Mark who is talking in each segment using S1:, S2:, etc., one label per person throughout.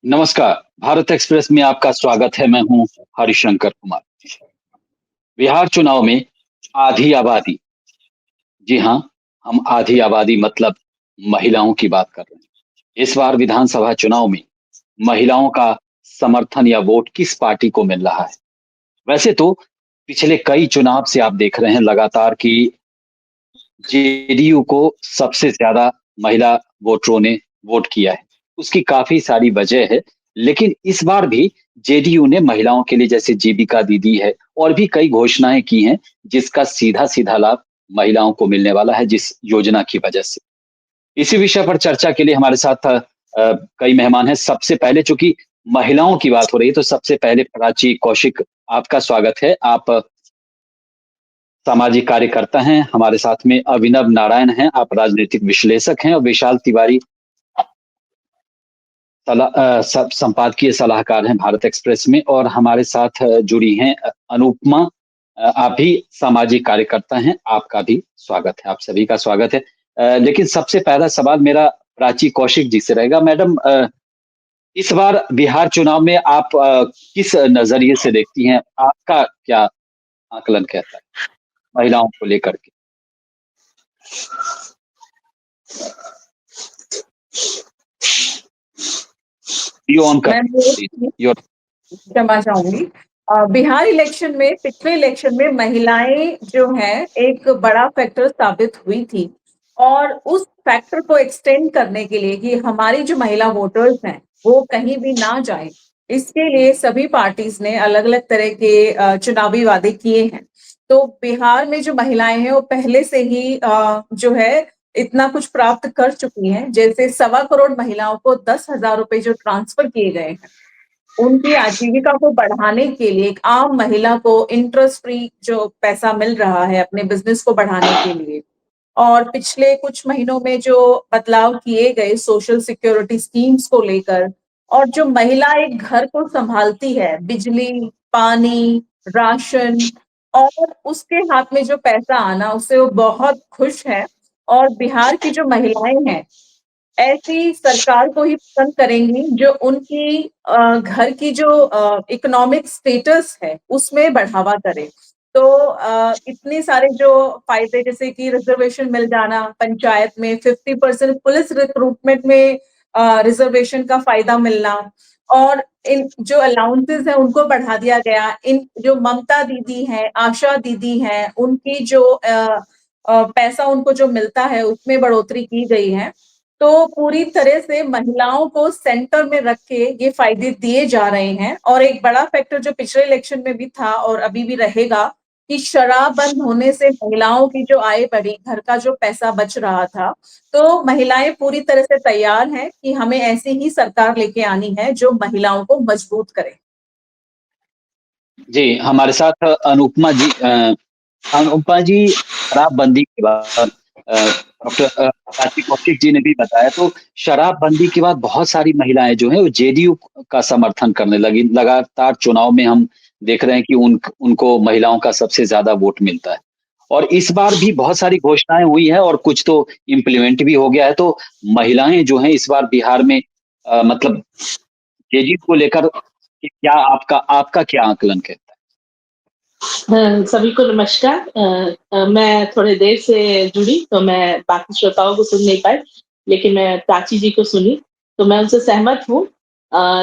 S1: नमस्कार, भारत एक्सप्रेस में आपका स्वागत है। मैं हूँ हरिशंकर कुमार। बिहार चुनाव में आधी आबादी, जी हाँ, हम आधी आबादी मतलब महिलाओं की बात कर रहे हैं। इस बार विधानसभा चुनाव में महिलाओं का समर्थन या वोट किस पार्टी को मिल रहा है? वैसे तो पिछले कई चुनाव से आप देख रहे हैं लगातार कि जेडीयू को सबसे ज़्यादा महिला वोटरों ने वोट किया है। उसकी काफ़ी सारी वजह है, लेकिन इस बार भी जेडीयू ने महिलाओं के लिए जैसे जीविका दीदी है और भी कई घोषणाएँ की हैं, जिसका सीधा-सीधा लाभ महिलाओं को मिलने वाला है जिस योजना की वजह से। इसी विषय पर चर्चा के लिए हमारे साथ कई मेहमान हैं। सबसे पहले चूँकि महिलाओं की बात हो रही है, तो सबसे पहले प्राची कौशिक आपका स्वागत है। आप सामाजिक कार्यकर्ता हैं, हमारे साथ में अभिनव नारायण हैं, आप राजनीतिक विश्लेषक हैं और विशाल तिवारी संपादकीय सलाहकार हैं भारत एक्सप्रेस में और हमारे साथ जुड़ी हैं अनुपमा। आप भी सामाजिक कार्यकर्ता हैं, आपका भी स्वागत है, आप सभी का स्वागत है। लेकिन सबसे पहला सवाल मेरा प्राची कौशिक जी से रहेगा। मैडम, इस बार बिहार चुनाव में आप किस नज़रिए से देखती हैं? आपका क्या आकलन कहता है महिलाओं को लेकर के? यू ऑन कर
S2: मैं
S1: प्लीज योर।
S2: क्षमा चाहूंगी। बिहार इलेक्शन में, पिछले इलेक्शन में महिलाएं जो हैं एक बड़ा फैक्टर साबित हुई थी और उस फैक्टर को एक्सटेंड करने के लिए कि हमारी जो महिला वोटर्स हैं वो कहीं भी ना जाए, इसके लिए सभी पार्टीज ने अलग अलग तरह के चुनावी वादे किए हैं। तो बिहार में जो महिलाएं हैं वो पहले से ही जो है इतना कुछ प्राप्त कर चुकी हैं। जैसे 1.25 करोड़ महिलाओं को 10,000 रुपए जो ट्रांसफर किए गए हैं, उनकी आजीविका को बढ़ाने के लिए एक आम महिला को इंटरेस्ट फ्री जो पैसा मिल रहा है अपने बिजनेस को बढ़ाने के लिए। और पिछले कुछ महीनों में जो बदलाव किए गए सोशल सिक्योरिटी स्कीम्स को लेकर, और जो महिला एक घर को संभालती है, बिजली, पानी, राशन, और उसके हाथ में जो पैसा आना, उससे वो बहुत खुश है। और बिहार की जो महिलाएं हैं ऐसी सरकार को ही पसंद करेंगी जो उनकी घर की जो इकोनॉमिक स्टेटस है उसमें बढ़ावा करे। तो इतने सारे जो फायदे, जैसे कि रिजर्वेशन मिल जाना पंचायत में, 50% पुलिस रिक्रूटमेंट में रिजर्वेशन का फायदा मिलना, और इन जो अलाउंसेस है उनको बढ़ा दिया गया। इन जो ममता दीदी हैं, आशा दीदी हैं, उनकी जो पैसा उनको जो मिलता है उसमें बढ़ोतरी की गई है। तो पूरी तरह से महिलाओं को सेंटर में रख के ये फायदे दिए जा रहे हैं। और एक बड़ा फैक्टर जो पिछले इलेक्शन में भी था और अभी भी रहेगा कि शराब बंद होने से महिलाओं की जो आय बढ़ी, घर का जो पैसा बच रहा था। तो महिलाएं पूरी तरह से तैयार हैं कि हमें ऐसी ही सरकार लेके आनी है जो महिलाओं को मजबूत करे।
S1: जी, हमारे साथ अनुपमा जी, शराबबंदी के बाद डॉक्टर प्राची कौशिक जी ने भी बताया, तो शराबबंदी के बाद बहुत सारी महिलाएँ जो हैं वो जेडीयू का समर्थन करने लगी। लगातार चुनाव में हम देख रहे हैं कि उनको महिलाओं का सबसे ज़्यादा वोट मिलता है। और इस बार भी बहुत सारी घोषणाएँ हुई हैं और कुछ तो इम्प्लीमेंट भी हो गया है। तो महिलाएँ जो हैं इस बार बिहार में मतलब जेडीयू को लेकर कि क्या आपका आपका क्या आकलन कहता है?
S3: सभी को नमस्कार। मैं थोड़े देर से जुड़ी तो मैं बाकी श्रोताओं को सुन नहीं पाई, लेकिन मैं प्राची जी को सुनी तो मैं उनसे सहमत हूँ।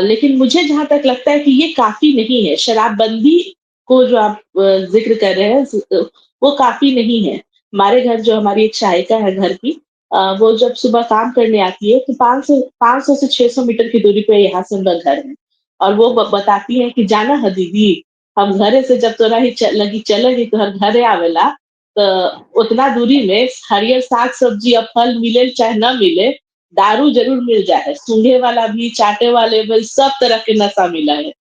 S3: लेकिन मुझे जहाँ तक लगता है कि ये काफ़ी नहीं है, शराबबंदी को जो आप ज़िक्र कर रहे हैं वो काफ़ी नहीं है। हमारे घर जो हमारी एक सहायिका है घर की, वो जब सुबह काम करने आती है तो 500 से 600 मीटर की दूरी पे यहाँ से उनका घर है। और वो बताती है कि जाना है दीदी, हम घरे से जब तोरा ही लगी चलेगी तोहर घरे आवेला, तो उतना दूरी में हरियर साग सब्जी और फल मिले चाहे ना मिले, दारू जरूर मिल जाए, सूंघे वाला भी, चाटे वाले भी, सब तरह के नशा मिला है।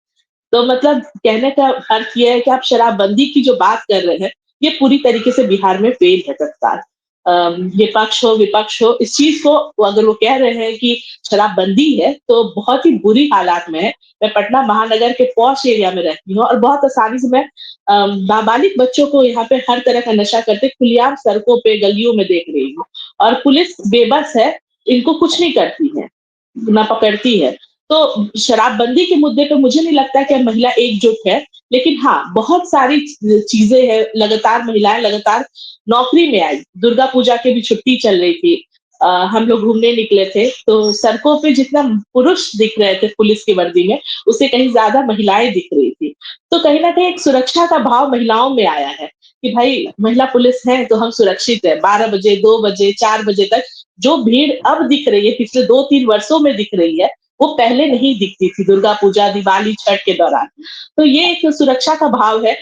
S3: तो मतलब कहने का अर्थ ये है कि आप शराबबंदी की जो बात कर रहे हैं, ये पूरी तरीके से बिहार में फेल है सरकार। ये पक्ष हो विपक्ष हो, इस चीज को अगर वो कह रहे हैं कि शराबबंदी है तो बहुत ही बुरी हालात में है। मैं पटना महानगर के पॉश एरिया में रहती हूँ और बहुत आसानी से मैं नाबालिग बच्चों को यहाँ पे हर तरह का नशा करते खुलेआम सड़कों पे गलियों में देख रही हूँ। और पुलिस बेबस है, इनको कुछ नहीं करती है, ना पकड़ती है। तो शराबबंदी के मुद्दे पे मुझे नहीं लगता कि महिला एकजुट है, लेकिन हाँ, बहुत सारी चीज़ें हैं, लगातार महिलाएँ लगातार नौकरी में आई। दुर्गा पूजा की भी छुट्टी चल रही थी। हम लोग घूमने निकले थे, तो सड़कों पे जितना पुरुष दिख रहे थे पुलिस की वर्दी में, उससे कहीं ज़्यादा महिलाएँ दिख रही थी। तो कहीं न कहीं एक सुरक्षा का भाव महिलाओं में आया है, कि भाई महिला पुलिस है तो हम सुरक्षित हैं। 12 बजे, 2 बजे, 4 बजे तक जो भीड़ अब दिख रही है, पिछले 2-3 वर्षों में दिख रही है, वो पहले नहीं दिखती थी दुर्गा पूजा, दिवाली, छठ के दौरान। तो ये एक सुरक्षा का भाव है।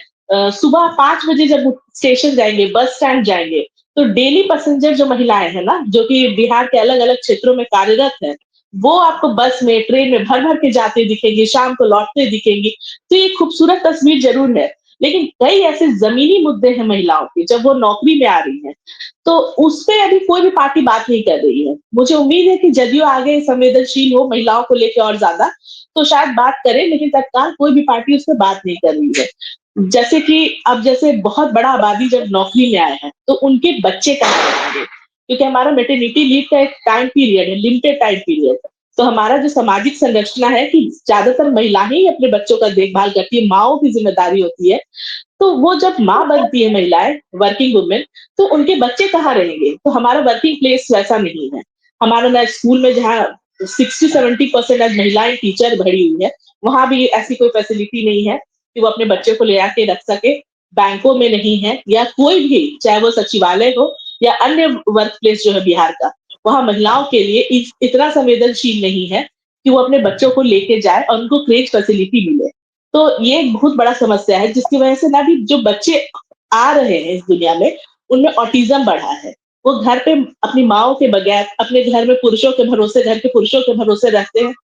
S3: सुबह 5 बजे जब स्टेशन जाएँगे, बस स्टैंड जाएँगे, तो डेली पैसेंजर जो महिलाएँ हैं ना, जो कि बिहार के अलग-अलग क्षेत्रों में कार्यरत हैं, वो आपको बस में, ट्रेन में भर-भर के जाते दिखेंगी, शाम को लौटते दिखेंगी। तो ये खूबसूरत तस्वीर ज़रूर है। लेकिन कई ऐसे ज़मीनी मुद्दे हैं महिलाओं के, जब वो नौकरी में आ रही हैं, तो उसपे अभी कोई भी पार्टी बात नहीं कर रही है। मुझे उम्मीद है कि जदयू आगे संवेदनशील हो महिलाओं को लेके और ज़्यादा, तो शायद बात करे, लेकिन तत्काल कोई भी पार्टी उस पे बात नहीं कर रही है। जैसे कि अब जैसे बहुत बड़ा आबादी जब नौकरी में आए हैं, तो उनके बच्चे कहाँ रहेंगे? क्योंकि हमारा मैटरनिटी लीव का एक टाइम पीरियड है, लिमिटेड टाइम पीरियड। तो हमारा जो सामाजिक संरचना है कि ज़्यादातर महिलाएँ ही अपने बच्चों का देखभाल करती है, माँओं की ज़िम्मेदारी होती है। तो वो जब माँ बनती है महिलाएँ, वर्किंग वुमेन, तो उनके बच्चे कहाँ रहेंगे? तो हमारा वर्किंग प्लेस वैसा नहीं है। हमारा ना स्कूल में जहाँ 60-70% आज महिलाएँ टीचर भरी हुई है, वहाँ भी ऐसी कोई फैसिलिटी नहीं है कि वो अपने बच्चे को ले आके रख सके। बैंकों में नहीं है, या कोई भी, चाहे वो सचिवालय हो या अन्य वर्क प्लेस जो है बिहार का, वहाँ महिलाओं के लिए इतना संवेदनशील नहीं है कि वो अपने बच्चों को लेके जाए और उनको क्रेच फैसिलिटी मिले। तो ये एक बहुत बड़ा समस्या है, जिसकी वजह से ना भी जो बच्चे आ रहे हैं इस दुनिया में, उनमें ऑटिज़्म बढ़ा है। वो घर पे अपनी माँओं के बगैर, अपने घर में पुरुषों के भरोसे, घर के पुरुषों के भरोसे रहते हैं।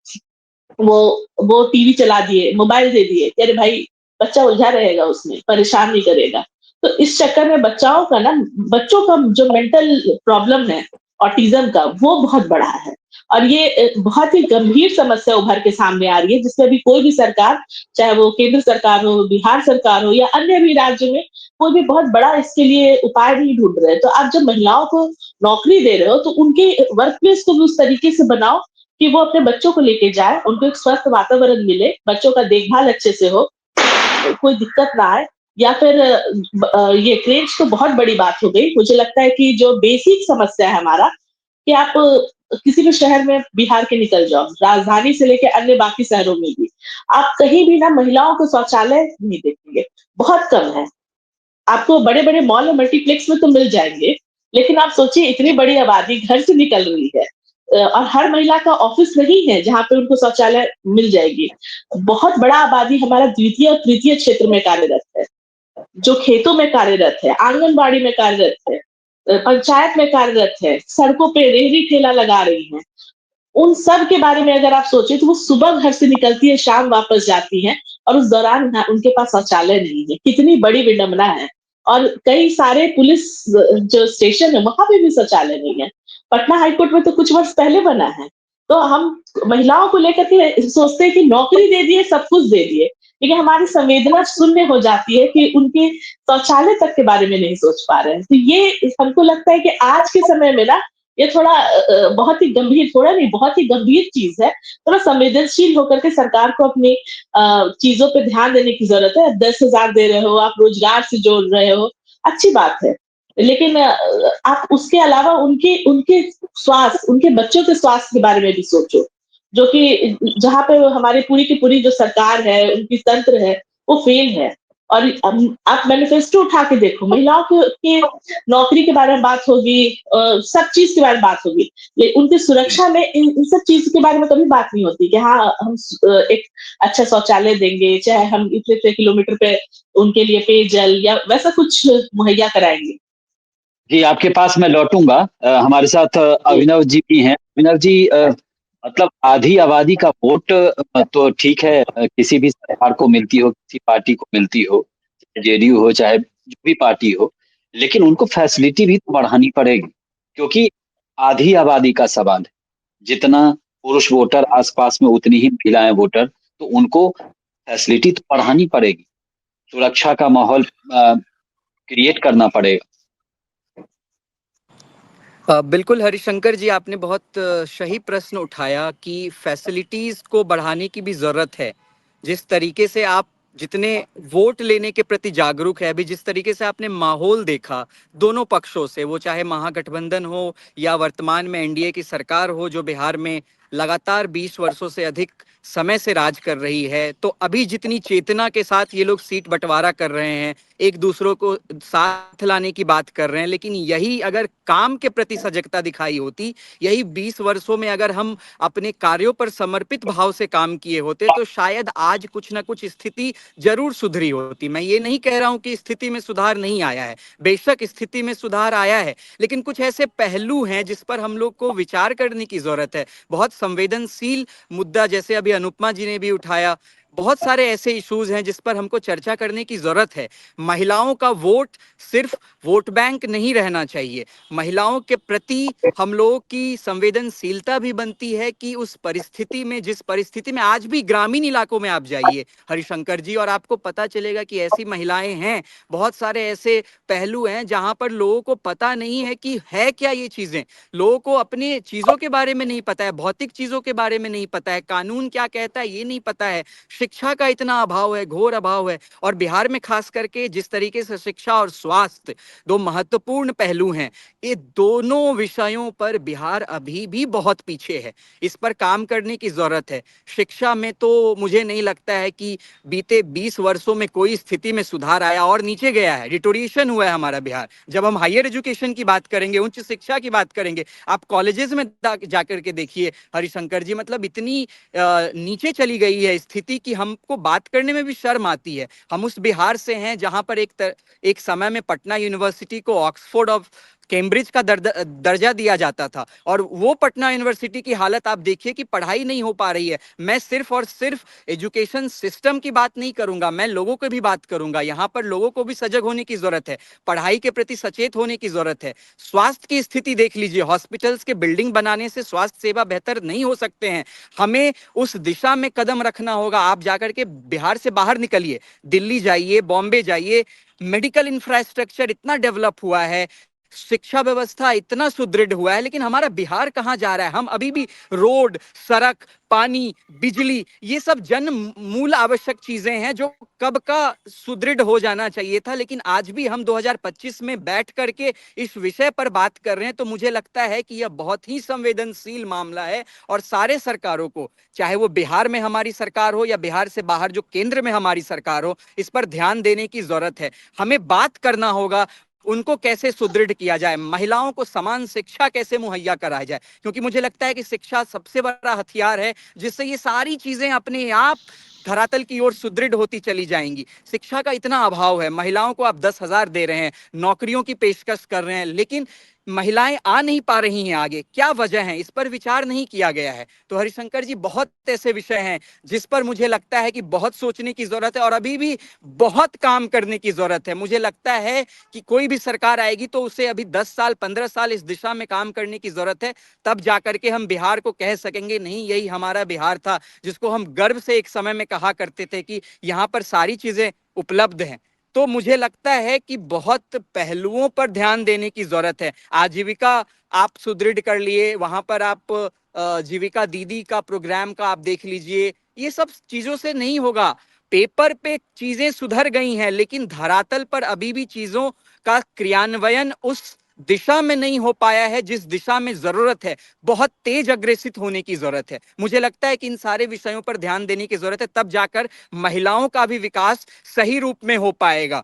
S3: वो वो टीवी चला दिए, मोबाइल दे दिए कि अरे भाई, बच्चा उलझा रहेगा उसमें, परेशान नहीं करेगा। तो इस चक्कर में बच्चों का जो मेंटल प्रॉब्लम है, ऑटिज़्म का, वो बहुत बढ़ा है। और ये बहुत ही गंभीर समस्या उभर के सामने आ रही है, जिसपे अभी कोई भी सरकार, चाहे वो केंद्र सरकार हो, बिहार सरकार हो या अन्य भी राज्य में, कोई भी बहुत बड़ा इसके लिए उपाय नहीं ढूँढ रहे हैं। तो आप जब महिलाओं को नौकरी दे रहे हो, तो उनके वर्क प्लेस को भी उस तरीके से बनाओ कि वो अपने बच्चों को लेके जाए, उनको एक स्वस्थ वातावरण मिले, बच्चों का देखभाल अच्छे से हो, कोई दिक्कत ना आए। या फिर ये क्रेज तो बहुत बड़ी बात हो गई। मुझे लगता है कि जो बेसिक समस्या है हमारा, कि आप किसी भी शहर में बिहार के निकल जाओ, राजधानी से लेके अन्य बाकी शहरों में भी, आप कहीं भी ना महिलाओं को शौचालय नहीं देखेंगे, बहुत कम है। आपको बड़े-बड़े मॉल और मल्टीप्लेक्स में तो मिल जाएँगे, लेकिन आप सोचिए इतनी बड़ी आबादी घर से निकल रही है, और हर महिला का ऑफ़िस नहीं है जहाँ पे उनको शौचालय मिल जाएगी। बहुत बड़ा आबादी हमारा द्वितीय और तृतीय क्षेत्र में कार्यरत है, जो खेतों में कार्यरत है, आंगनबाड़ी में कार्यरत है, पंचायत में कार्यरत है, सड़कों पे रेहड़ी ठेला लगा रही हैं। उन सब के बारे में अगर आप सोचें, तो वो सुबह घर से निकलती है, शाम वापस जाती हैं, और उस दौरान ना उनके पास शौचालय नहीं है। कितनी बड़ी विडंबना है। और कई सारे पुलिस जो स्टेशन है, वहाँ पे भी शौचालय नहीं है। पटना हाई कोर्ट में तो कुछ वर्ष पहले बना है। तो हम महिलाओं को लेकर के सोचते हैं कि नौकरी दे दिए, सब कुछ दे दिए, लेकिन हमारी संवेदना शून्य हो जाती है कि उनके शौचालय तक के बारे में नहीं सोच पा रहे हैं। तो ये हमको लगता है कि आज के समय में ना, ये थोड़ा बहुत ही गंभीर, थोड़ा नहीं, बहुत ही गंभीर चीज़ है। थोड़ा संवेदनशील होकर के सरकार को अपनी चीज़ों पे ध्यान देने की ज़रूरत है। 10,000 दे रहे हो, आप रोज़गार से जोड़ रहे हो, अच्छी बात है। लेकिन आप उसके अलावा उनके उनके उनके बच्चों के स्वास्थ्य के बारे में भी सोचो। जो कि जहाँ पे हमारी पूरी की पूरी जो सरकार है, उनकी तंत्र है, वो फ़ेल है। और आप मैनिफेस्टो उठा के देखो, महिलाओं के नौकरी के बारे में बात होगी, सब चीज़ के बारे में बात होगी। उनकी सुरक्षा में इन सब चीज़ के बारे में कभी बात नहीं होती कि हाँ, हम एक अच्छा शौचालय देंगे, चाहे हम इतने-इतने किलोमीटर पे उनके लिए पेयजल या वैसा कुछ मुहैया कराएँगे।
S1: जी, आपके पास मैं लौटूँगा। हमारे साथ
S3: जी,
S1: अभिनव जी भी हैं। अभिनव जी, मतलब आधी आबादी का वोट तो ठीक है, किसी भी सरकार को मिलती हो, किसी पार्टी को मिलती हो, जेडीयू हो चाहे जो भी पार्टी हो, लेकिन उनको फैसिलिटी भी तो बढ़ानी पड़ेगी, क्योंकि आधी आबादी का सवाल है। जितना पुरुष वोटर आस-पास में उतनी ही महिलाएँ वोटर, तो उनको फैसिलिटी तो बढ़ानी पड़ेगी। सुरक्षा का माहौल क्रिएट करना पड़ेगा।
S4: बिल्कुल हरिशंकर जी, आपने बहुत सही प्रश्न उठाया कि फैसिलिटीज को बढ़ाने की भी जरूरत है। जिस तरीके से आप जितने वोट लेने के प्रति जागरूक है, अभी जिस तरीके से आपने माहौल देखा दोनों पक्षों से, वो चाहे महागठबंधन हो या वर्तमान में एनडीए की सरकार हो जो बिहार में लगातार 20 वर्षों से अधिक समय से राज कर रही है, तो अभी जितनी चेतना के साथ ये लोग सीट बंटवारा कर रहे हैं, एक दूसरों को साथ लाने की बात कर रहे हैं, लेकिन यही अगर काम के प्रति सजगता दिखाई होती, यही 20 वर्षों में अगर हम अपने कार्यों पर समर्पित भाव से काम किए होते, तो शायद आज कुछ ना कुछ स्थिति जरूर सुधरी होती। मैं ये नहीं कह रहा हूं कि स्थिति में सुधार नहीं आया है, बेशक स्थिति में सुधार आया है, लेकिन कुछ ऐसे पहलू हैं जिस पर हम लोग को विचार करने की जरूरत है। बहुत संवेदनशील मुद्दा, जैसे अभी अनुपमा जी ने भी उठाया, बहुत सारे ऐसे इश्यूज हैं जिस पर हमको चर्चा करने की जरूरत है। महिलाओं का वोट सिर्फ वोट बैंक नहीं रहना चाहिए। महिलाओं के प्रति हम लोगों की संवेदनशीलता भी बनती है कि उस परिस्थिति में, जिस परिस्थिति में आज भी ग्रामीण इलाकों में आप जाइए हरिशंकर जी, और आपको पता चलेगा कि ऐसी महिलाएं हैं, बहुत सारे ऐसे पहलू हैं जहां पर लोगों को पता नहीं है कि है क्या ये चीजें। लोगों को अपने चीजों के बारे में नहीं पता है, भौतिक चीजों के बारे में नहीं पता है, कानून क्या कहता है ये नहीं पता है, शिक्षा का इतना अभाव है, घोर अभाव है। और बिहार में खास करके जिस तरीके से शिक्षा और स्वास्थ्य दो महत्वपूर्ण पहलू हैं, ये दोनों विषयों पर बिहार अभी भी बहुत पीछे है। इस पर काम करने की जरूरत है। शिक्षा में तो मुझे नहीं लगता है कि बीते 20 वर्षों में कोई स्थिति में सुधार आया, और नीचे गया है, डिटोरिएशन हुआ है हमारा बिहार। जब हम हायर एजुकेशन की बात करेंगे, उच्च शिक्षा की बात करेंगे, आप कॉलेजेस में जाकर के देखिए हरिशंकर जी, मतलब इतनी नीचे चली गई है स्थिति कि हमको बात करने में भी शर्म आती है। हम उस बिहार से हैं जहां पर एक समय में पटना यूनिवर्सिटी को ऑक्सफोर्ड ऑफ कैम्ब्रिज का दर्जा दिया जाता था, और वो पटना यूनिवर्सिटी की हालत आप देखिए कि पढ़ाई नहीं हो पा रही है। मैं सिर्फ और सिर्फ एजुकेशन सिस्टम की बात नहीं करूंगा, मैं लोगों को भी बात करूंगा। यहाँ पर लोगों को भी सजग होने की जरूरत है, पढ़ाई के प्रति सचेत होने की जरूरत है। स्वास्थ्य की स्थिति देख लीजिए, हॉस्पिटल्स के बिल्डिंग बनाने से स्वास्थ्य सेवा बेहतर नहीं हो सकते हैं। हमें उस दिशा में कदम रखना होगा। आप जाकर के बिहार से बाहर निकलिए, दिल्ली जाइए, बॉम्बे जाइए, मेडिकल इंफ्रास्ट्रक्चर इतना डेवलप हुआ है, शिक्षा व्यवस्था इतना सुदृढ़ हुआ है, लेकिन हमारा बिहार कहां जा रहा है? हम अभी भी रोड, सड़क, पानी, बिजली, ये सब जन मूल आवश्यक चीजें हैं जो कब का सुदृढ़ हो जाना चाहिए था, लेकिन आज भी हम 2025 में बैठ करके इस विषय पर बात कर रहे हैं। तो मुझे लगता है कि यह बहुत ही संवेदनशील मामला है, और सारे सरकारों को, चाहे वो बिहार में हमारी सरकार हो या बिहार से बाहर जो केंद्र में हमारी सरकार हो, इस पर ध्यान देने की जरूरत है। हमें बात करना होगा उनको कैसे सुदृढ़ किया जाए, महिलाओं को समान शिक्षा कैसे मुहैया कराया जाए, क्योंकि मुझे लगता है कि शिक्षा सबसे बड़ा हथियार है जिससे ये सारी चीजें अपने आप धरातल की ओर सुदृढ़ होती चली जाएंगी। शिक्षा का इतना अभाव है, महिलाओं को आप 10,000 दे रहे हैं, नौकरियों की पेशकश कर रहे हैं, लेकिन महिलाएं आ नहीं पा रही हैं आगे। क्या वजह है? इस पर विचार नहीं किया गया है। तो हरिशंकर जी, बहुत ऐसे विषय हैं जिस पर मुझे लगता है कि बहुत सोचने की जरूरत है, और अभी भी बहुत काम करने की जरूरत है। मुझे लगता है कि कोई भी सरकार आएगी तो उसे अभी 10 साल 15 साल इस दिशा में काम करने की जरूरत है, तब जाकर के हम बिहार को कह सकेंगे नहीं यही हमारा बिहार था, जिसको हम गर्व से एक समय में कहा करते थे कि यहाँ पर सारी चीजें उपलब्ध हैं। तो मुझे लगता है कि बहुत पहलुओं पर ध्यान देने की जरूरत है। आजीविका आप सुदृढ़ कर लिए, वहां पर आप जीविका दीदी का प्रोग्राम का आप देख लीजिए, ये सब चीजों से नहीं होगा। पेपर पे चीजें सुधर गई हैं, लेकिन धरातल पर अभी भी चीजों का क्रियान्वयन उस दिशा में नहीं हो पाया है जिस दिशा में जरूरत है। बहुत तेज अग्रेसित होने की जरूरत है। मुझे लगता है कि इन सारे विषयों पर ध्यान देने की जरूरत है, तब जाकर महिलाओं का भी विकास सही रूप में हो पाएगा।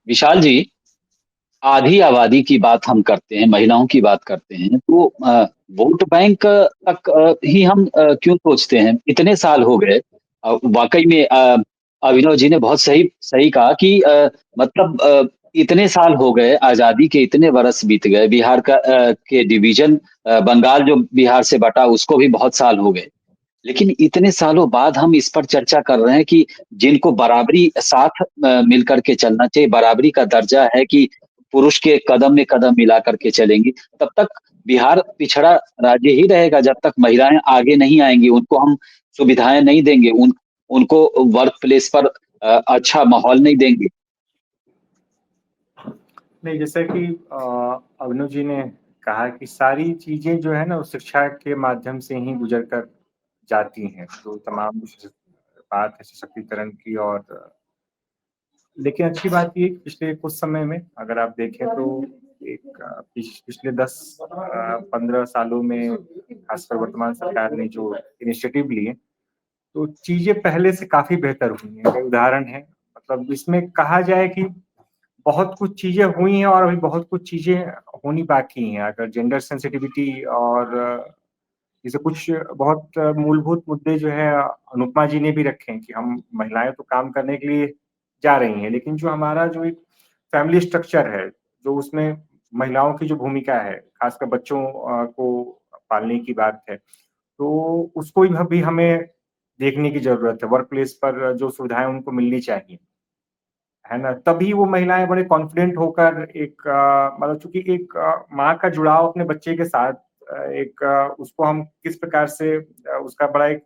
S1: विशाल जी, आधी आबादी की बात हम करते हैं, महिलाओं की बात करते हैं, तो वोट बैंक तक ही हम क्यों सोचते हैं? इतने साल हो गए। वाकई में अभिनव जी ने बहुत सही सही कहा कि मतलब इतने साल हो गए, आजादी के इतने बरस बीत गए, बिहार का के डिवीजन, बंगाल जो बिहार से बटा उसको भी बहुत साल हो गए, लेकिन इतने सालों बाद हम इस पर चर्चा कर रहे हैं कि जिनको बराबरी साथ मिल करके चलना चाहिए, बराबरी का दर्जा है कि पुरुष के कदम में कदम मिला करके चलेंगी, तब तक बिहार पिछड़ा राज्य ही रहेगा। जब तक महिलाएं आगे नहीं आएंगी, उनको हम सुविधाएं नहीं देंगे, उनको वर्क प्लेस पर अच्छा माहौल नहीं देंगे।
S5: नहीं, जैसे कि अभिनव जी ने कहा कि सारी चीज़ें जो है ना वो शिक्षा के माध्यम से ही गुज़र कर जाती हैं। तो तमाम बात है सशक्तिकरण की और लेकिन अच्छी बात ये है कि पिछले कुछ समय में अगर आप देखें तो एक पिछले 10-15 सालों में खासकर वर्तमान सरकार ने जो इनिशिएटिव लिए, तो चीज़ें पहले से काफ़ी बेहतर हुई हैं। कई उदाहरण हैं, मतलब इसमें कहा जाए कि बहुत कुछ चीज़ें हुई हैं और अभी बहुत कुछ चीज़ें होनी बाकी हैं। अगर जेंडर सेंसिटिविटी और जैसे कुछ बहुत मूलभूत मुद्दे जो है अनुपमा जी ने भी रखे हैं कि हम महिलाएँ तो काम करने के लिए जा रही हैं, लेकिन जो हमारा जो एक फैमिली स्ट्रक्चर है, जो उसमें महिलाओं की जो भूमिका है, खासकर बच्चों को पालने की बात है, तो उसको भी हमें देखने की ज़रूरत है। वर्क प्लेस पर जो सुविधाएँ उनको मिलनी चाहिए, है ना? तभी वो महिलाएँ बड़े कॉन्फिडेंट होकर एक मतलब चूँकि एक माँ का जुड़ाव अपने बच्चे के साथ एक उसको हम किस प्रकार से उसका बड़ा एक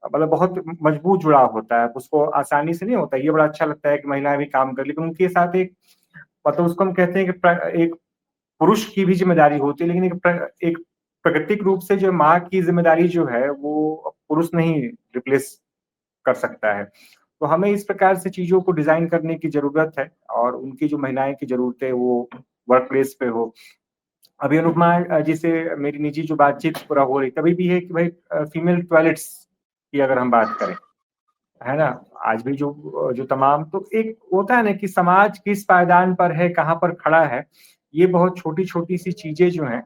S5: मतलब बहुत मजबूत जुड़ाव होता है, उसको आसानी से नहीं होता। ये बड़ा अच्छा लगता है कि महिलाएँ भी काम करें, लेकिन उनके साथ एक मतलब उसको हम कहते हैं कि एक पुरुष की भी ज़िम्मेदारी होती है, लेकिन एक प्राकृतिक रूप से जो माँ की ज़िम्मेदारी जो है, वो पुरुष नहीं रिप्लेस कर सकता है। तो हमें इस प्रकार से चीज़ों को डिज़ाइन करने की ज़रूरत है और उनकी जो महिलाएँ की ज़रूरतें वो वर्क प्लेस पे हो। अभी अनुपमा जी से मेरी निजी जो बातचीत पूरा हो रही तभी भी है कि भाई फीमेल टॉयलेट्स की अगर हम बात करें, है ना? आज भी जो तमाम तो एक होता है ना कि समाज किस पायदान पर है, कहाँ पर खड़ा है, ये बहुत छोटी-छोटी सी चीज़ें जो हैं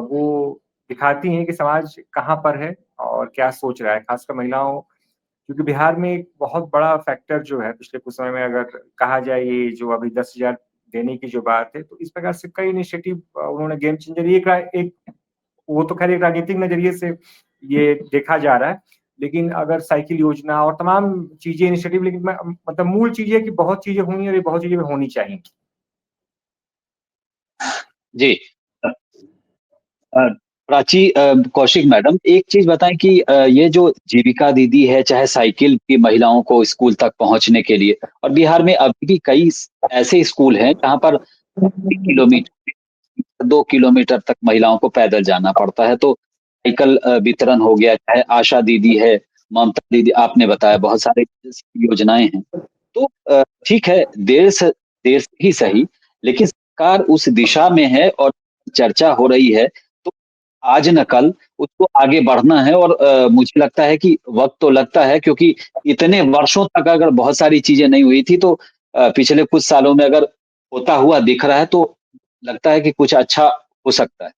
S5: वो दिखाती हैं कि समाज कहाँ पर है और क्या सोच रहा है, खासकर महिलाओं क्योंकि बिहार में एक बहुत बड़ा फैक्टर जो है पिछले कुछ समय में अगर कहा जाए ये जो अभी 10,000 देने की जो बात है, तो इस प्रकार से कई इनिशिएटिव उन्होंने गेम चेंजर एक वो तो खैर एक राजनीतिक नज़रिए से ये देखा जा रहा है। लेकिन अगर साइकिल योजना और तमाम चीज़ें इनिशिएटिव लेकिन मैं मतलब मूल चीज़ ये है कि बहुत चीज़ें हुई हैं और ये बहुत चीज़ें होनी चाहिए।
S1: जी। अ, प्राची, कौशिक मैडम, एक चीज़ बताएँ कि ये जो जीविका दीदी है, चाहे साइकिल की महिलाओं को स्कूल तक पहुँचने के लिए, और बिहार में अभी भी कई ऐसे स्कूल हैं जहाँ पर 1 किलोमीटर 2 किलोमीटर तक महिलाओं को पैदल जाना पड़ता है। तो साइकिल वितरण हो गया, चाहे आशा दीदी है, ममता दीदी आपने बताया, बहुत सारे योजनाएँ हैं। तो ठीक है, देर से ही सही, लेकिन सरकार उस दिशा में है और चर्चा हो रही है, तो आज न कल उसको आगे बढ़ना है। और मुझे लगता है कि वक़्त तो लगता है, क्योंकि इतने वर्षों तक अगर बहुत सारी चीज़ें नहीं हुई थी, तो पिछले कुछ सालों में अगर होता हुआ दिख रहा है, तो लगता है कि कुछ अच्छा हो सकता है।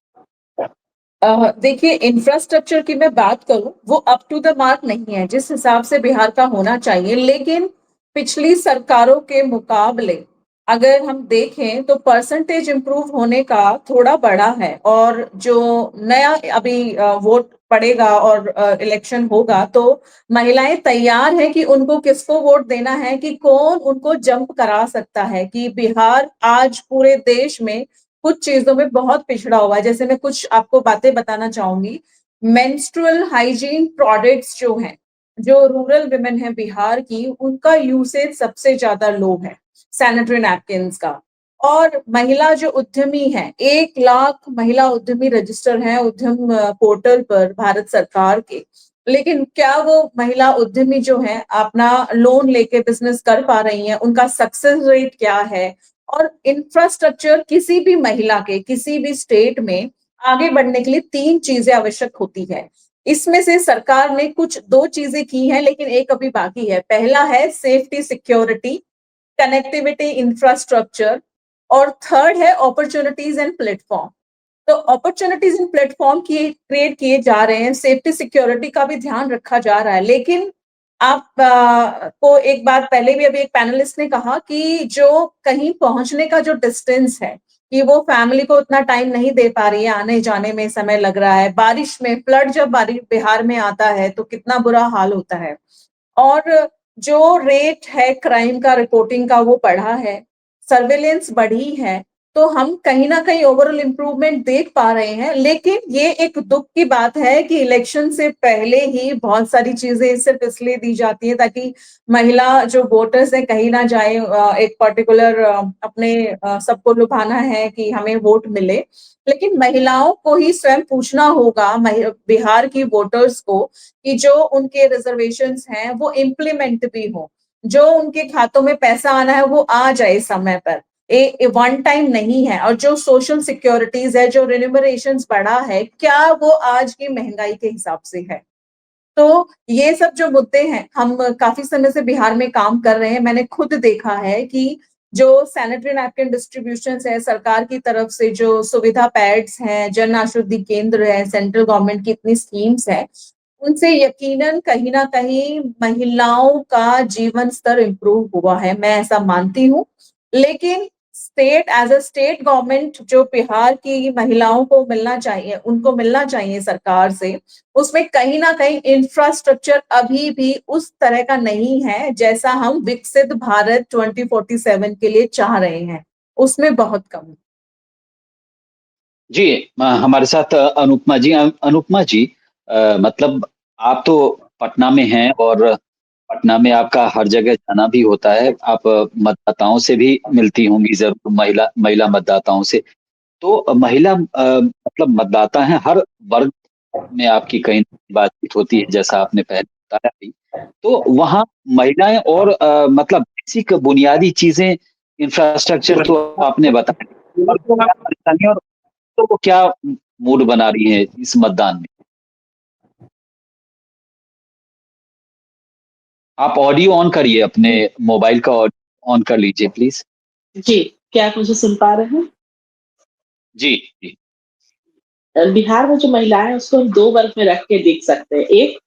S2: देखिए, इंफ्रास्ट्रक्चर की मैं बात करूँ, वो अप टू द मार्क नहीं है, जिस हिसाब से बिहार का होना चाहिए। लेकिन पिछली सरकारों के मुकाबले अगर हम देखें तो परसेंटेज इम्प्रूव होने का थोड़ा बढ़ा है। और जो नया अभी वोट पड़ेगा और इलेक्शन होगा, तो महिलाएं तैयार हैं कि उनको किसको वोट देना है, कि कौन उनको जंप करा सकता है। कि बिहार आज पूरे देश में कुछ चीज़ों में बहुत पिछड़ा हुआ है। जैसे मैं कुछ आपको बातें बताना चाहूँगी। मेंस्ट्रुअल हाइजीन प्रोडक्ट्स जो हैं, जो रूरल वुमेन है बिहार की, उनका यूसेज सबसे ज़्यादा लो है, सैनिटरी नैपकिन्स का। और महिला जो उद्यमी हैं, 1 लाख महिला उद्यमी रजिस्टर हैं उद्यम पोर्टल पर भारत सरकार के। लेकिन क्या वो महिला उद्यमी जो हैं, अपना लोन लेके बिज़नेस कर पा रही हैं? उनका सक्सेस रेट क्या है? और इंफ्रास्ट्रक्चर किसी भी महिला के किसी भी स्टेट में आगे बढ़ने के लिए 3 चीजें आवश्यक होती है। इसमें से सरकार ने कुछ 2 चीजें की हैं, लेकिन एक अभी बाकी है। पहला है सेफ्टी सिक्योरिटी, कनेक्टिविटी इंफ्रास्ट्रक्चर, और थर्ड है अपॉर्चुनिटीज एंड प्लेटफॉर्म। तो अपॉर्चुनिटीज इन प्लेटफॉर्म किए क्रिएट किए जा रहे हैं, सेफ्टी सिक्योरिटी का भी ध्यान रखा जा रहा है। लेकिन आप को एक बात पहले भी अभी एक पैनलिस्ट ने कहा कि जो कहीं पहुंचने का जो डिस्टेंस है, कि वो फैमिली को उतना टाइम नहीं दे पा रही है, आने जाने में समय लग रहा है। बारिश में फ्लड जब बारिश बिहार में आता है तो कितना बुरा हाल होता है। और जो रेट है क्राइम का, रिपोर्टिंग का, वो बढ़ा है, सर्विलेंस बढ़ी है। तो हम कहीं न कहीं ओवरऑल इम्प्रूवमेंट देख पा रहे हैं। लेकिन ये एक दुःख की बात है कि इलेक्शन से पहले ही बहुत सारी चीज़ें सिर्फ़ इसलिए दी जाती हैं ताकि महिला जो वोटर्स हैं कहीं ना जाए, एक पर्टिकुलर अपने सबको लुभाना है कि हमें वोट मिले। लेकिन महिलाओं को ही स्वयं पूछना होगा बिहार की वोटर्स को कि जो उनके रिजर्वेशंस हैं वो इम्प्लीमेंट भी हो। जो उनके खातों में पैसा आना है वो आ जाए समय पर। वन टाइम नहीं है। और जो सोशल सिक्योरिटीज है, जो रिन्यूमरेशंस बढ़ा है, क्या वो आज की महंगाई के हिसाब से है? तो ये सब जो मुद्दे हैं, हम काफ़ी समय से बिहार में काम कर रहे हैं। मैंने खुद देखा है कि जो सैनिटरी नैपकिन डिस्ट्रीब्यूशंस है, सरकार की तरफ से जो सुविधा पैड्स हैं, जन औषधि केंद्र है, सेंट्रल गवर्नमेंट की इतनी स्कीम्स हैं, उनसे यकीनन कहीं न कहीं महिलाओं का जीवन स्तर इम्प्रूव हुआ है, मैं ऐसा मानती हूँ। लेकिन स्टेट गवर्नमेंट जो बिहार की महिलाओं को मिलना चाहिए, उनको मिलना चाहिए सरकार से, उसमें कहीं न कहीं इंफ्रास्ट्रक्चर अभी भी उस तरह का नहीं है, जैसा हम विकसित भारत 2047 के लिए चाह रहे हैं। उसमें बहुत कमी।
S1: जी, हमारे साथ अनुपमा जी। अनुपमा जी, मतलब आप तो पटना में हैं और पटना में आपका हर जगह जाना भी होता है। आप मतदाताओं से भी मिलती होंगी ज़रूर, महिला महिला मतदाताओं से। तो महिला मतलब मतदाता हैं, हर वर्ग में आपकी कहीं न कहीं बातचीत होती है, जैसा आपने पहले बताया भी। तो वहाँ महिलाएँ और मतलब बेसिक बुनियादी चीज़ें, इंफ्रास्ट्रक्चर तो आपने बताया, और क्या परेशानी और तो वो क्या मूड बना रही है इस मतदान में? आप ऑडियो ऑन करिए, अपने मोबाइल का ऑन कर लीजिए प्लीज़।
S3: जी, क्या आप मुझे सुन पा रहे हैं?
S1: जी, जी।
S3: बिहार में जो महिलाएँ हैं उसको हम 2 वर्ग में रख के देख सकते हैं। एक,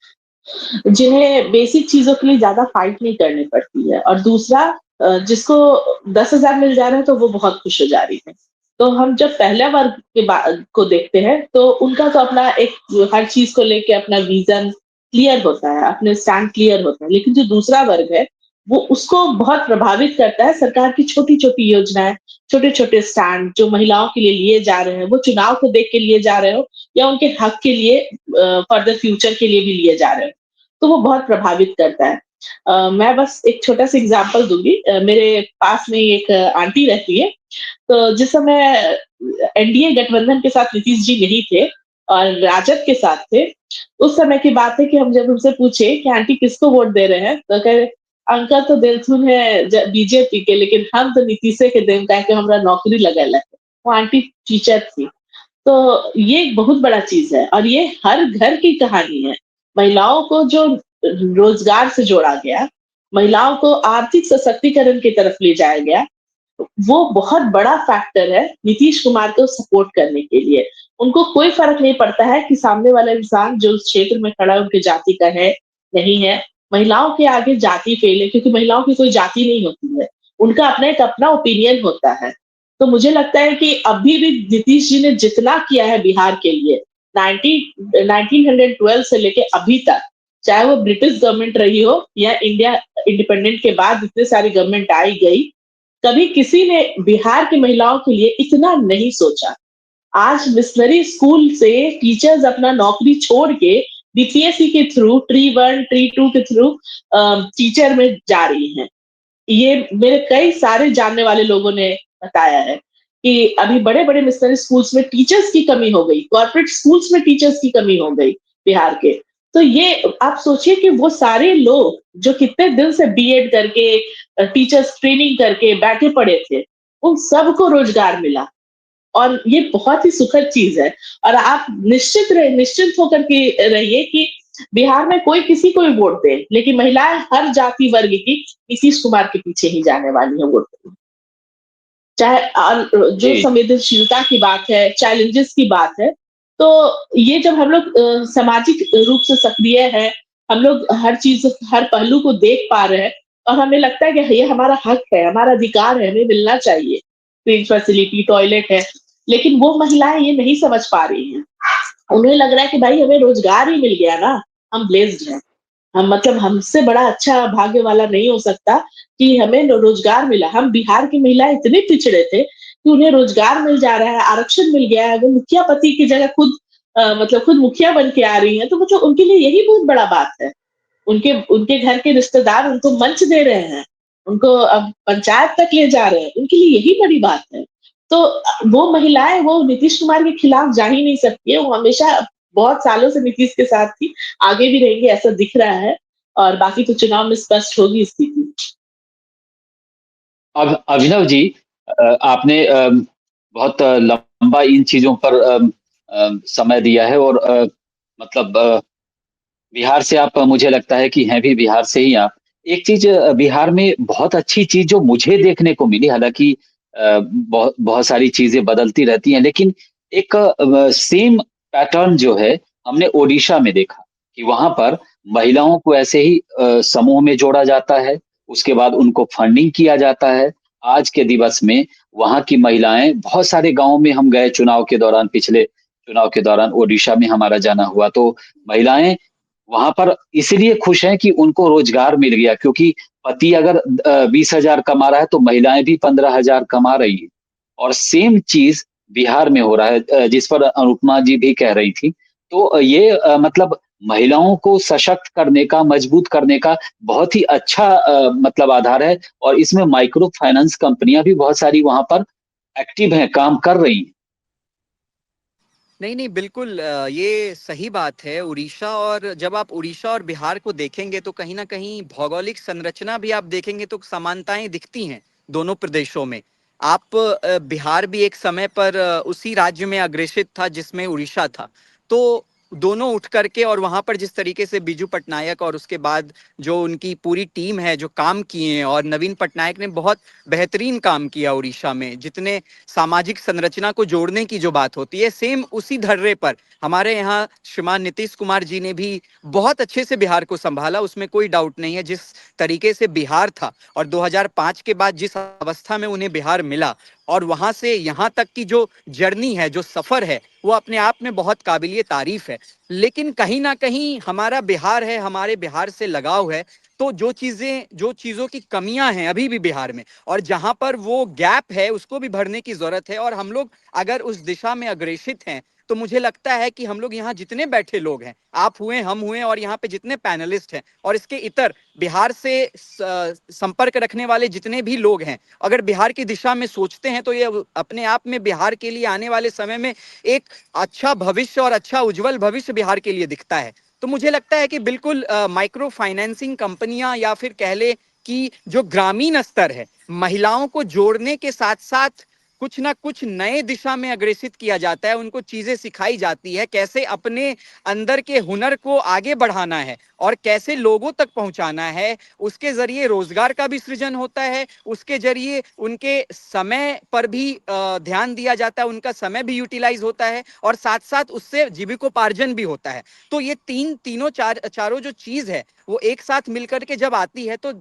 S3: जिन्हें बेसिक चीज़ों के लिए ज़्यादा फाइट नहीं करनी पड़ती है, और दूसरा जिसको 10,000 मिल जा रहे हैं तो वो बहुत खुश हो जा रही है। तो हम जब पहला वर्ग के को देखते हैं तो उनका तो अपना एक हर चीज़ को लेके अपना विज़न क्लियर होता है, अपने स्टैंड क्लियर होता है। लेकिन जो दूसरा वर्ग है, वो उसको बहुत प्रभावित करता है सरकार की छोटी-छोटी योजनाएँ, छोटे-छोटे स्टैंड जो महिलाओं के लिए लिए जा रहे हैं, वो चुनाव को देख के लिए जा रहे हो या उनके हक के लिए फर्दर फ्यूचर के लिए भी लिए जा रहे हो। तो वो बहुत प्रभावित करता है। मैं बस एक छोटा-सा एग्ज़ाम्पल दूँगी। मेरे पास में ही एक आंटी रहती है, तो जिस समय एनडीए गठबंधन के साथ नीतीश जी नहीं थे और राजद के साथ थे, उस समय की बात है कि हम जब उनसे पूछे कि आंटी किसको वोट दे रहे हैं? तो कहे, अंकल तो दिलथुन है बीजेपी के, लेकिन हम तो नीतीशे के देम काहे के हमरा नौकरी लगल है। वो आंटी टीचर थी। तो ये एक बहुत बड़ा चीज़ है और ये हर घर की कहानी है। महिलाओं को जो रोज़गार से जोड़ा गया, महिलाओं को आर्थिक सशक्तिकरण की तरफ ले जाया गया, वो बहुत बड़ा फैक्टर है नीतीश कुमार को सपोर्ट करने के लिए। उनको कोई फ़र्क नहीं पड़ता है कि सामने वाला इंसान जो उस क्षेत्र में खड़ा है उनकी जाति का है, नहीं है। महिलाओं के आगे जाति फ़ेल है, क्योंकि महिलाओं की कोई जाति नहीं होती है। उनका अपना एक अपना ओपिनियन होता है। तो मुझे लगता है कि अभी भी नीतीश जी ने जितना किया है बिहार के लिए, 1912 से लेके अभी तक, चाहे वो ब्रिटिश गवर्नमेंट रही हो या इंडिया इंडिपेंडेंट के बाद इतनी सारी गवर्नमेंट आई गई, कभी किसी ने बिहार की महिलाओं के लिए इतना नहीं सोचा। आज मिशनरी स्कूल से टीचर्स अपना नौकरी छोड़ के बीपीएससी के थ्रू ट्री 1, ट्री 2 के थ्रू टीचर में जा रही हैं। ये मेरे कई सारे जानने वाले लोगों ने बताया है कि अभी बड़े-बड़े मिशनरी स्कूल्स में टीचर्स की कमी हो गई, कॉर्पोरेट स्कूल्स में टीचर्स की कमी हो गई बिहार के। तो ये आप सोचिए कि वो सारे लोग जो कितने दिन से बीएड करके टीचर्स ट्रेनिंग करके बैठे पड़े थे, उन सबको रोजगार मिला। और ये बहुत ही सुखद चीज़ है। और आप निश्चिंत होकर के रहिए कि बिहार में कोई किसी को भी वोट दे, लेकिन महिलाएँ हर जाति वर्ग की नीतीश कुमार के पीछे ही जाने वाली हैं वोट देने। चाहे जो
S1: जी,
S3: संवेदनशीलता की बात है, चैलेंजेस की बात है, तो ये जब हम लोग सामाजिक रूप से सक्रिय हैं, हम लोग हर चीज़, हर पहलू को देख पा रहे हैं और हमें लगता है कि ये हमारा हक है, हमारा अधिकार है, हमें मिलना चाहिए। क्लीन फैसिलिटी, टॉयलेट है, लेकिन वो महिलाएँ ये नहीं समझ पा रही हैं। उन्हें लग रहा है कि भाई हमें रोज़गार ही मिल गया ना, हम ब्लेस्ड हैं। हम मतलब हमसे बड़ा अच्छा भाग्य वाला नहीं हो सकता कि हमें रोज़गार मिला। हम बिहार की महिलाएँ इतने पिछड़े थे कि उन्हें रोजगार मिल जा रहा है, आरक्षण मिल गया है, वो मुखिया पति की जगह खुद मतलब खुद मुखिया बन के आ रही हैं, तो मतलब उनके लिए यही बहुत बड़ा बात है। उनके उनके घर के रिश्तेदार उनको मंच दे रहे हैं, उनको अब पंचायत तक ले जा रहे हैं, उनके लिए यही बड़ी बात है। तो वो महिलाएँ वो नीतीश कुमार के खिलाफ जा ही नहीं सकती है, वो हमेशा बहुत सालों से नीतीश के साथ थी, आगे भी रहेंगी ऐसा दिख रहा है और बाकी तो चुनाव में स्पष्ट होगी स्थिति।
S1: अब अभिनव जी, आपने बहुत लंबा इन चीजों पर समय दिया है और मतलब बिहार से आप, मुझे लगता है कि हैं भी बिहार से ही आप। एक चीज बिहार में बहुत अच्छी चीज जो मुझे देखने को मिली, हालांकि बहुत बहुत सारी चीजें बदलती रहती हैं, लेकिन एक सेम पैटर्न जो है हमने ओडिशा में देखा कि वहां पर महिलाओं को ऐसे ही समूह में जोड़ा जाता है, उसके बाद उनको फंडिंग किया जाता है। आज के दिवस में वहां की महिलाएं, बहुत सारे गांवों में हम गए चुनाव के दौरान, पिछले चुनाव के दौरान ओडिशा में हमारा जाना हुआ, तो महिलाएं वहां पर इसलिए खुश हैं कि उनको रोजगार मिल गया, क्योंकि पति अगर 20,000 कमा रहा है तो महिलाएं भी 15,000 कमा रही हैं। और सेम चीज बिहार में हो रहा है, जिस पर अनुपमा जी भी कह रही थी। तो ये मतलब महिलाओं को सशक्त करने का, मजबूत करने का बहुत ही अच्छा मतलब आधार है, और इसमें माइक्रो फाइनेंस कंपनियां भी बहुत सारी वहां पर एक्टिव हैं, काम कर रही हैं।
S4: नहीं नहीं, बिल्कुल ये सही बात है। उड़ीसा, और जब आप उड़ीसा और बिहार को देखेंगे तो कहीं ना कहीं भौगोलिक संरचना भी आप देखेंगे तो समानताएं दिखती हैं दोनों प्रदेशों में। आप बिहार भी एक समय पर उसी राज्य में अग्रेसित था जिसमें उड़ीसा था। तो दोनों उठ करके, और वहां पर जिस तरीके से बीजू पटनायक और उसके बाद जो उनकी पूरी टीम है जो काम किए हैं, और नवीन पटनायक ने बहुत बेहतरीन काम किया उड़ीसा में, जितने सामाजिक संरचना को जोड़ने की जो बात होती है, सेम उसी धर्रे पर हमारे यहाँ श्रीमान नीतीश कुमार जी ने भी बहुत अच्छे से बिहार को संभाला, उसमें कोई डाउट नहीं है। जिस तरीके से बिहार था और 2005 के बाद जिस अवस्था में उन्हें बिहार मिला, और वहां से यहाँ तक की जो जर्नी है, जो सफर है, वो अपने आप में बहुत काबिलिए तारीफ है। लेकिन कहीं ना कहीं हमारा बिहार है, हमारे बिहार से लगाव है, तो जो चीजों की कमियां हैं अभी भी बिहार में, और जहां पर वो गैप है उसको भी भरने की जरूरत है। और हम लोग अगर उस दिशा में अग्रेसित हैं तो मुझे लगता है कि हम लोग यहाँ जितने बैठे लोग हैं, आप हुए, हम हुए, और यहाँ पे जितने पैनलिस्ट हैं और इसके इतर बिहार से संपर्क रखने वाले जितने भी लोग हैं, अगर बिहार की दिशा में सोचते हैं तो ये अपने आप में बिहार के लिए आने वाले समय में एक अच्छा भविष्य और अच्छा उज्जवल भविष्य बिहार के लिए दिखता है। तो मुझे लगता है कि बिल्कुल माइक्रो फाइनेंसिंग कंपनियां, या फिर कह ले कि जो ग्रामीण स्तर है, महिलाओं को जोड़ने के साथ साथ कुछ ना कुछ नए दिशा में अग्रेसित किया जाता है, उनको चीजें सिखाई जाती है, कैसे अपने अंदर के हुनर को आगे बढ़ाना है और कैसे लोगों तक पहुंचाना है। उसके जरिए रोजगार का भी सृजन होता है, उसके जरिए उनके समय पर भी ध्यान दिया जाता है, उनका समय भी यूटिलाइज होता है, और साथ साथ उससे जीविकोपार्जन भी होता है। तो ये तीनों चारों जो चीज है वो एक साथ मिलकर के जब आती है तो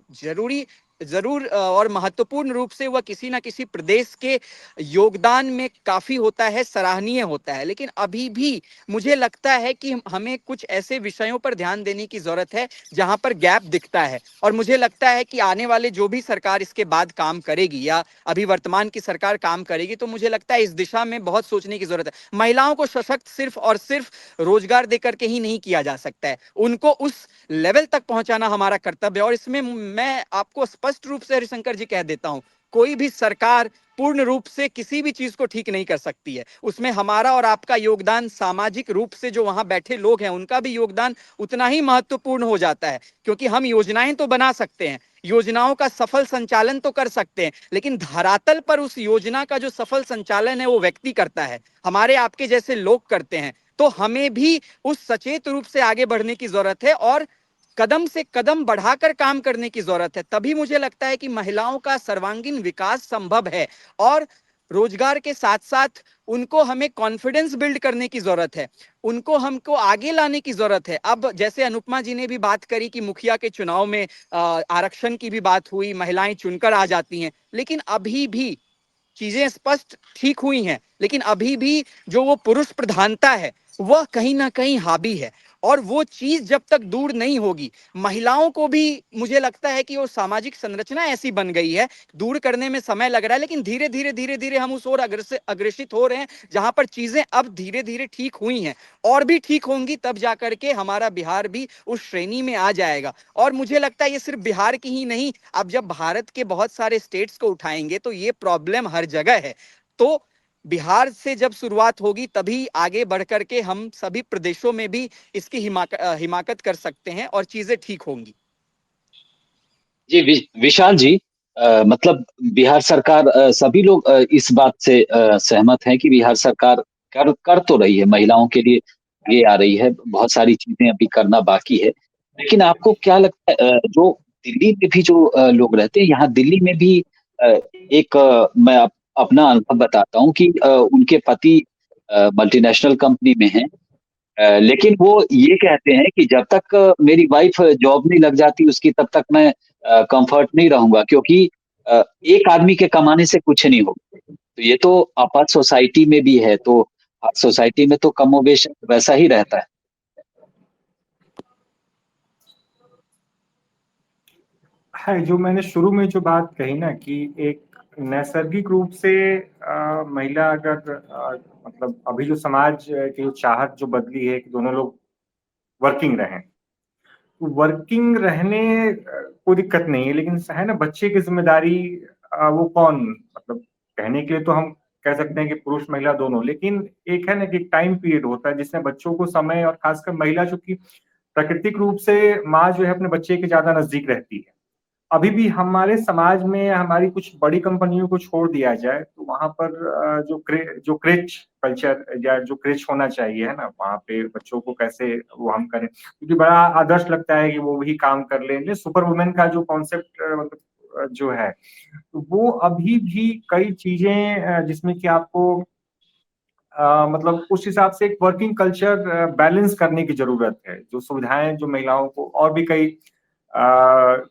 S4: जरूर और महत्वपूर्ण रूप से वह किसी ना किसी प्रदेश के योगदान में काफी होता है, सराहनीय होता है। लेकिन अभी भी मुझे लगता है कि हमें कुछ ऐसे विषयों पर ध्यान देने की जरूरत है जहां पर गैप दिखता है, और मुझे लगता है कि आने वाले जो भी सरकार इसके बाद काम करेगी, या अभी वर्तमान की सरकार काम करेगी, तो मुझे लगता है इस दिशा में बहुत सोचने की जरूरत है। महिलाओं को सशक्त सिर्फ और सिर्फ रोजगार देकर के ही नहीं किया जा सकता है, उनको उस लेवल तक पहुंचाना हमारा कर्तव्य है। और इसमें मैं आपको स्पष्ट रूप से हरिशंकर जी कह देता हूं, कोई भी सरकार पूर्ण रूप से किसी भी चीज को ठीक नहीं कर सकती है। उसमें हमारा और आपका योगदान, सामाजिक रूप से जो वहां बैठे लोग हैं उनका भी योगदान उतना ही महत्वपूर्ण हो जाता है, क्योंकि हम योजनाएं तो बना सकते हैं, योजनाओं का सफल संचालन तो कर सकते हैं, लेकिन धरातल पर उस योजना का जो सफल संचालन है वो व्यक्ति करता है, हमारे आपके जैसे लोग करते हैं। तो हमें भी उस सचेत रूप से आगे बढ़ने की जरूरत है और कदम से कदम बढ़ाकर काम करने की जरूरत है। तभी मुझे लगता है कि महिलाओं का सर्वांगीण विकास संभव है, और रोजगार के साथ साथ उनको हमें कॉन्फिडेंस बिल्ड करने की जरूरत है, उनको हमको आगे लाने की जरूरत है। अब जैसे अनुपमा जी ने भी बात करी कि मुखिया के चुनाव में आरक्षण की भी बात हुई, महिलाएं चुनकर आ जाती हैं, लेकिन अभी भी चीजें स्पष्ट ठीक हुई हैं, लेकिन अभी भी जो वो पुरुष प्रधानता है वह कहीं ना कहीं हावी है। और वो चीज जब तक दूर नहीं होगी, महिलाओं को भी मुझे लगता है कि वो सामाजिक संरचना ऐसी बन गई है, दूर करने में समय लग रहा है, लेकिन धीरे धीरे धीरे धीरे हम उस ओर अग्रसित हो रहे हैं, जहां पर चीजें अब धीरे धीरे ठीक हुई हैं और भी ठीक होंगी, तब जाकर के हमारा बिहार भी उस श्रेणी में आ जाएगा। और मुझे लगता है ये सिर्फ बिहार की ही नहीं, अब जब भारत के बहुत सारे स्टेट्स को उठाएंगे तो ये प्रॉब्लम हर जगह है। तो बिहार से जब शुरुआत होगी तभी आगे बढ़ करके हम सभी प्रदेशों में भी इसकी हिमाकत कर सकते हैं और चीजें ठीक होंगी।
S1: जी विशाल जी, मतलब बिहार सरकार, सभी लोग इस बात से सहमत हैं कि बिहार सरकार कर तो रही है, महिलाओं के लिए आगे आ रही है, बहुत सारी चीजें अभी करना बाकी है। लेकिन आपको क्या लगता है, जो दिल्ली में भी जो लोग रहते हैं, यहाँ दिल्ली में भी एक मैं अपना अनुभव बताता हूँ कि उनके पति मल्टीनेशनल कंपनी में हैं, लेकिन वो ये कहते हैं कि जब तक मेरी वाइफ जॉब नहीं लग जाती उसकी, तब तक मैं कंफर्ट नहीं रहूंगा, क्योंकि एक आदमी के कमाने से कुछ नहीं होगा। तो ये तो अपर सोसाइटी में भी है, तो सोसाइटी में तो कमोबेश वैसा ही रहता है।
S5: जो मैंने शुरू में जो बात कही ना कि एक नैसर्गिक रूप से महिला अगर मतलब अभी जो समाज की जो चाहत जो बदली है कि दोनों लोग वर्किंग रहें, वर्किंग रहने कोई दिक्कत नहीं है, लेकिन है ना बच्चे की जिम्मेदारी वो कौन, मतलब कहने के लिए तो हम कह सकते हैं कि पुरुष महिला दोनों, लेकिन एक है ना कि टाइम पीरियड होता है जिसमें बच्चों को समय, और खासकर महिला चूंकि प्राकृतिक रूप से माँ जो है अपने बच्चे के ज्यादा नजदीक रहती है। अभी भी हमारे समाज में हमारी कुछ बड़ी कंपनियों को छोड़ दिया जाए तो वहां पर जो क्रेच कल्चर या जो क्रेच होना चाहिए है ना, वहाँ पे बच्चों को कैसे वो हम करें, क्योंकि बड़ा आदर्श लगता है कि वो भी काम कर लेंगे। सुपर वुमेन का जो कॉन्सेप्ट मतलब जो है, तो वो अभी भी कई चीजें जिसमें कि आपको मतलब उस हिसाब से एक वर्किंग कल्चर बैलेंस करने की जरूरत है। जो सुविधाएं जो महिलाओं को, और भी कई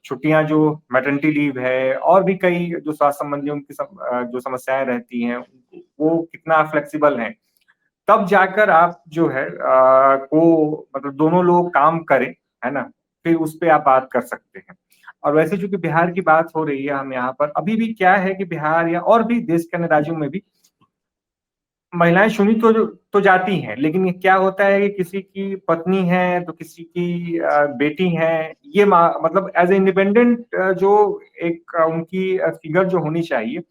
S5: छुट्टियां जो मैटरनिटी लीव है, और भी कई जो स्वास्थ्य संबंधी उनकी जो समस्याएं रहती हैं, वो कितना फ्लेक्सिबल हैं, तब जाकर आप जो है को मतलब दोनों लोग काम करें, है ना, फिर उस पर आप बात कर सकते हैं। और वैसे चूंकि बिहार की बात हो रही है, हम यहाँ पर अभी भी क्या है कि बिहार या और भी देश के अन्य राज्यों में भी महिलाएं चुनी तो जाती हैं, लेकिन ये क्या होता है कि किसी की पत्नी है तो किसी की बेटी है, ये मतलब एज ए इंडिपेंडेंट जो एक उनकी फिगर जो होनी चाहिए,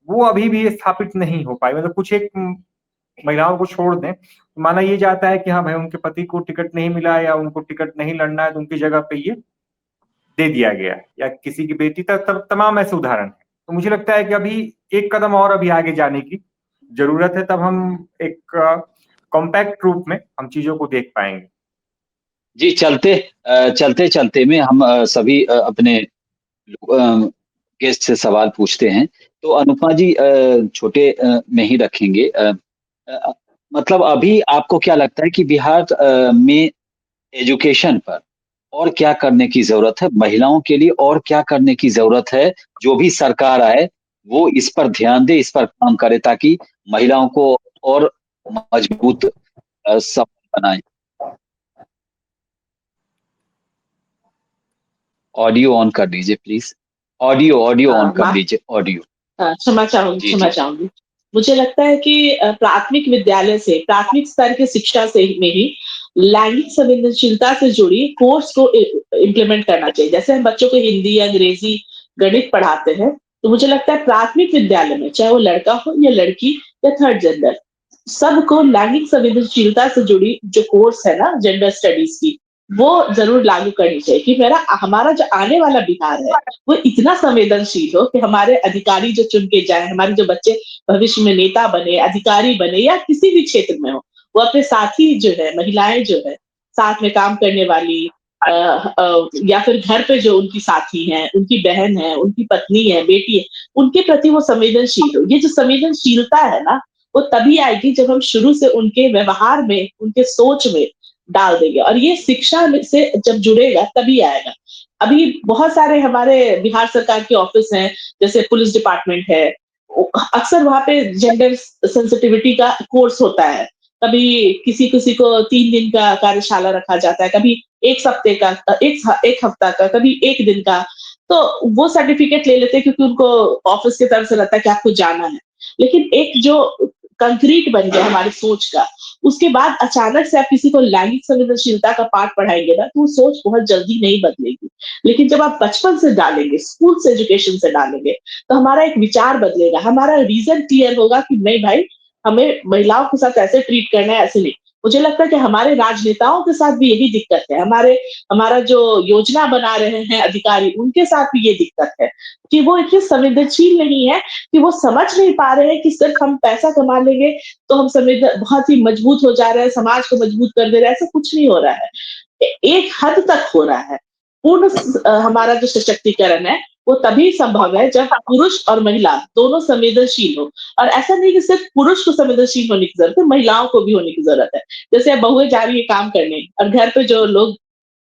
S5: वो अभी भी स्थापित नहीं हो पाई। मतलब कुछ एक महिलाओं को छोड़ दें तो माना ये जाता है कि हाँ भाई उनके पति को टिकट नहीं मिला या उनको टिकट नहीं लड़ना है, तो उनकी जगह पे ये दे दिया गया, या किसी की बेटी तक, तमाम ऐसे उदाहरण है। तो मुझे लगता है कि अभी एक कदम और अभी आगे जाने की जरूरत है, तब हम एक कॉम्पैक्ट रूप में हम चीजों को देख पाएंगे।
S1: जी, चलते चलते में हम सभी अपने गेस्ट से सवाल पूछते हैं। तो अनुपमा जी, छोटे में ही रखेंगे। अ, मतलब अभी आपको क्या लगता है कि बिहार में एजुकेशन पर और क्या करने की जरूरत है, महिलाओं के लिए और क्या करने की जरूरत है? जो भी सरकार आए वो इस पर ध्यान दे, इस पर काम करे, ताकि महिलाओं को और मजबूत सबल बनाए। ऑडियो ऑन कर लीजिए प्लीज। ऑडियो ऑडियो ऑन कर लीजिए, ऑडियो।
S3: क्षमा चाहूंगी,
S1: जी
S3: क्षमा
S1: जी।
S3: चाहूंगी। मुझे लगता है कि प्राथमिक विद्यालय से, प्राथमिक स्तर की शिक्षा से में ही लैंगिक संवेदनशीलता से जुड़ी कोर्स को इम्प्लीमेंट करना चाहिए। जैसे हम बच्चों को हिंदी, अंग्रेजी, गणित पढ़ाते हैं, तो मुझे लगता है प्राथमिक विद्यालय में, चाहे वो लड़का हो या लड़की या थर्ड जेंडर, सबको लैंगिक संवेदनशीलता से जुड़ी जो कोर्स है ना, जेंडर स्टडीज की, वो जरूर लागू करनी चाहिए कि हमारा जो आने वाला बिहार है वो इतना संवेदनशील हो कि हमारे अधिकारी जो चुन के जाए, हमारे जो बच्चे भविष्य में नेता बने, अधिकारी बने या किसी भी क्षेत्र में हो, वो अपने साथी जो है, महिलाएं जो है साथ में काम करने वाली, या फिर घर पे जो उनकी साथी हैं, उनकी बहन है, उनकी पत्नी है, बेटी है, उनके प्रति वो संवेदनशील हो। ये जो संवेदनशीलता है ना, वो तभी आएगी जब हम शुरू से उनके व्यवहार में, उनके सोच में डाल देंगे, और ये शिक्षा से जब जुड़ेगा तभी आएगा। अभी बहुत सारे हमारे बिहार सरकार के ऑफिस हैं, जैसे पुलिस डिपार्टमेंट है, अक्सर वहां पे जेंडर सेंसिटिविटी का कोर्स होता है, कभी किसी किसी को 3 दिन का कार्यशाला रखा जाता है, कभी 1 सप्ते का, 1 हफ्ता का, कभी 1 दिन का। तो वो सर्टिफिकेट ले लेते हैं क्योंकि उनको ऑफिस की तरफ से रहता है कि आपको जाना है। लेकिन एक जो कंक्रीट बन गया हमारी सोच का, उसके बाद अचानक से आप किसी को लैंगिक संवेदनशीलता का पाठ पढ़ाएँगे ना, तो वो सोच बहुत जल्दी नहीं बदलेगी। लेकिन जब आप बचपन से डालेंगे, स्कूल से एजुकेशन से डालेंगे, तो हमारा एक विचार बदलेगा, हमारा रीज़न क्लियर होगा कि नहीं भाई, हमें महिलाओं के साथ ऐसे ट्रीट करना है, ऐसे नहीं। मुझे लगता है कि हमारे राजनेताओं के साथ भी यही दिक्कत है। हमारा जो योजना बना रहे हैं अधिकारी, उनके साथ भी ये दिक्कत है कि वो इतने संवेदनशील नहीं है कि वो समझ नहीं पा रहे हैं कि सिर्फ हम पैसा कमा लेंगे तो हम बहुत ही मजबूत हो जा रहे हैं, समाज को मजबूत कर दे रहे हैं, ऐसा कुछ नहीं हो रहा है। एक हद तक हो रहा है। हमारा जो सशक्तिकरण है, वो तभी संभव है जब पुरुष और महिला दोनों संवेदनशील हो। और ऐसा नहीं कि सिर्फ पुरुष को संवेदनशील होने की ज़रूरत है, महिलाओं को भी होने की ज़रूरत है। जैसे अब बहुएँ जा रही है काम करने और घर पे जो लोग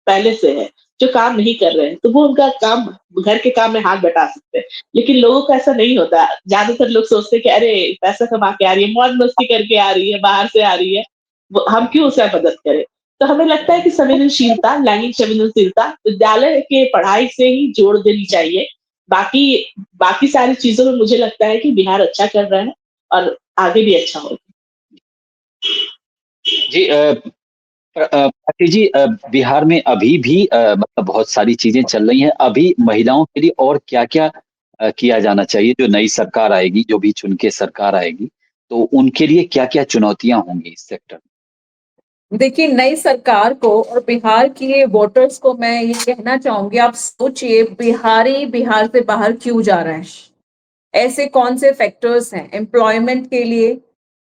S3: पहले से हैं, जो काम नहीं कर रहे हैं, तो वो उनका काम घर के काम में हाथ बटा सकते हैं। लेकिन लोगों को ऐसा नहीं होता। ज़्यादातर लोग सोचते हैं कि अरे! पैसा कमा के आ रही है, मौज-मस्ती करके आ रही है, बाहर से आ रही है, वो हम क्यों उसे मदद करें? तो हमें लगता है कि संवेदनशीलता, लैंगिक संवेदनशीलता विद्यालय के पढ़ाई से ही जोड़ देनी चाहिए। बाकी बाकी सारी चीज़ों में मुझे लगता है कि बिहार अच्छा कर रहा है और आगे भी अच्छा होगा।
S1: जी भारती जी, बिहार में अभी भी मतलब बहुत सारी चीज़ें चल रही हैं। अभी महिलाओं के लिए और क्या-क्या किया जाना चाहिए? जो नई सरकार आएगी, जो भी चुन के सरकार आएगी, तो उनके लिए क्या-क्या चुनौतियाँ होंगी इस सेक्टर में?
S2: देखिए, नई सरकार को और बिहार के वोटर्स को मैं ये कहना चाहूँगी, आप सोचिए बिहारी बिहार से बाहर क्यों जा रहे हैं? ऐसे कौन से फैक्टर्स हैं एम्प्लॉयमेंट के लिए,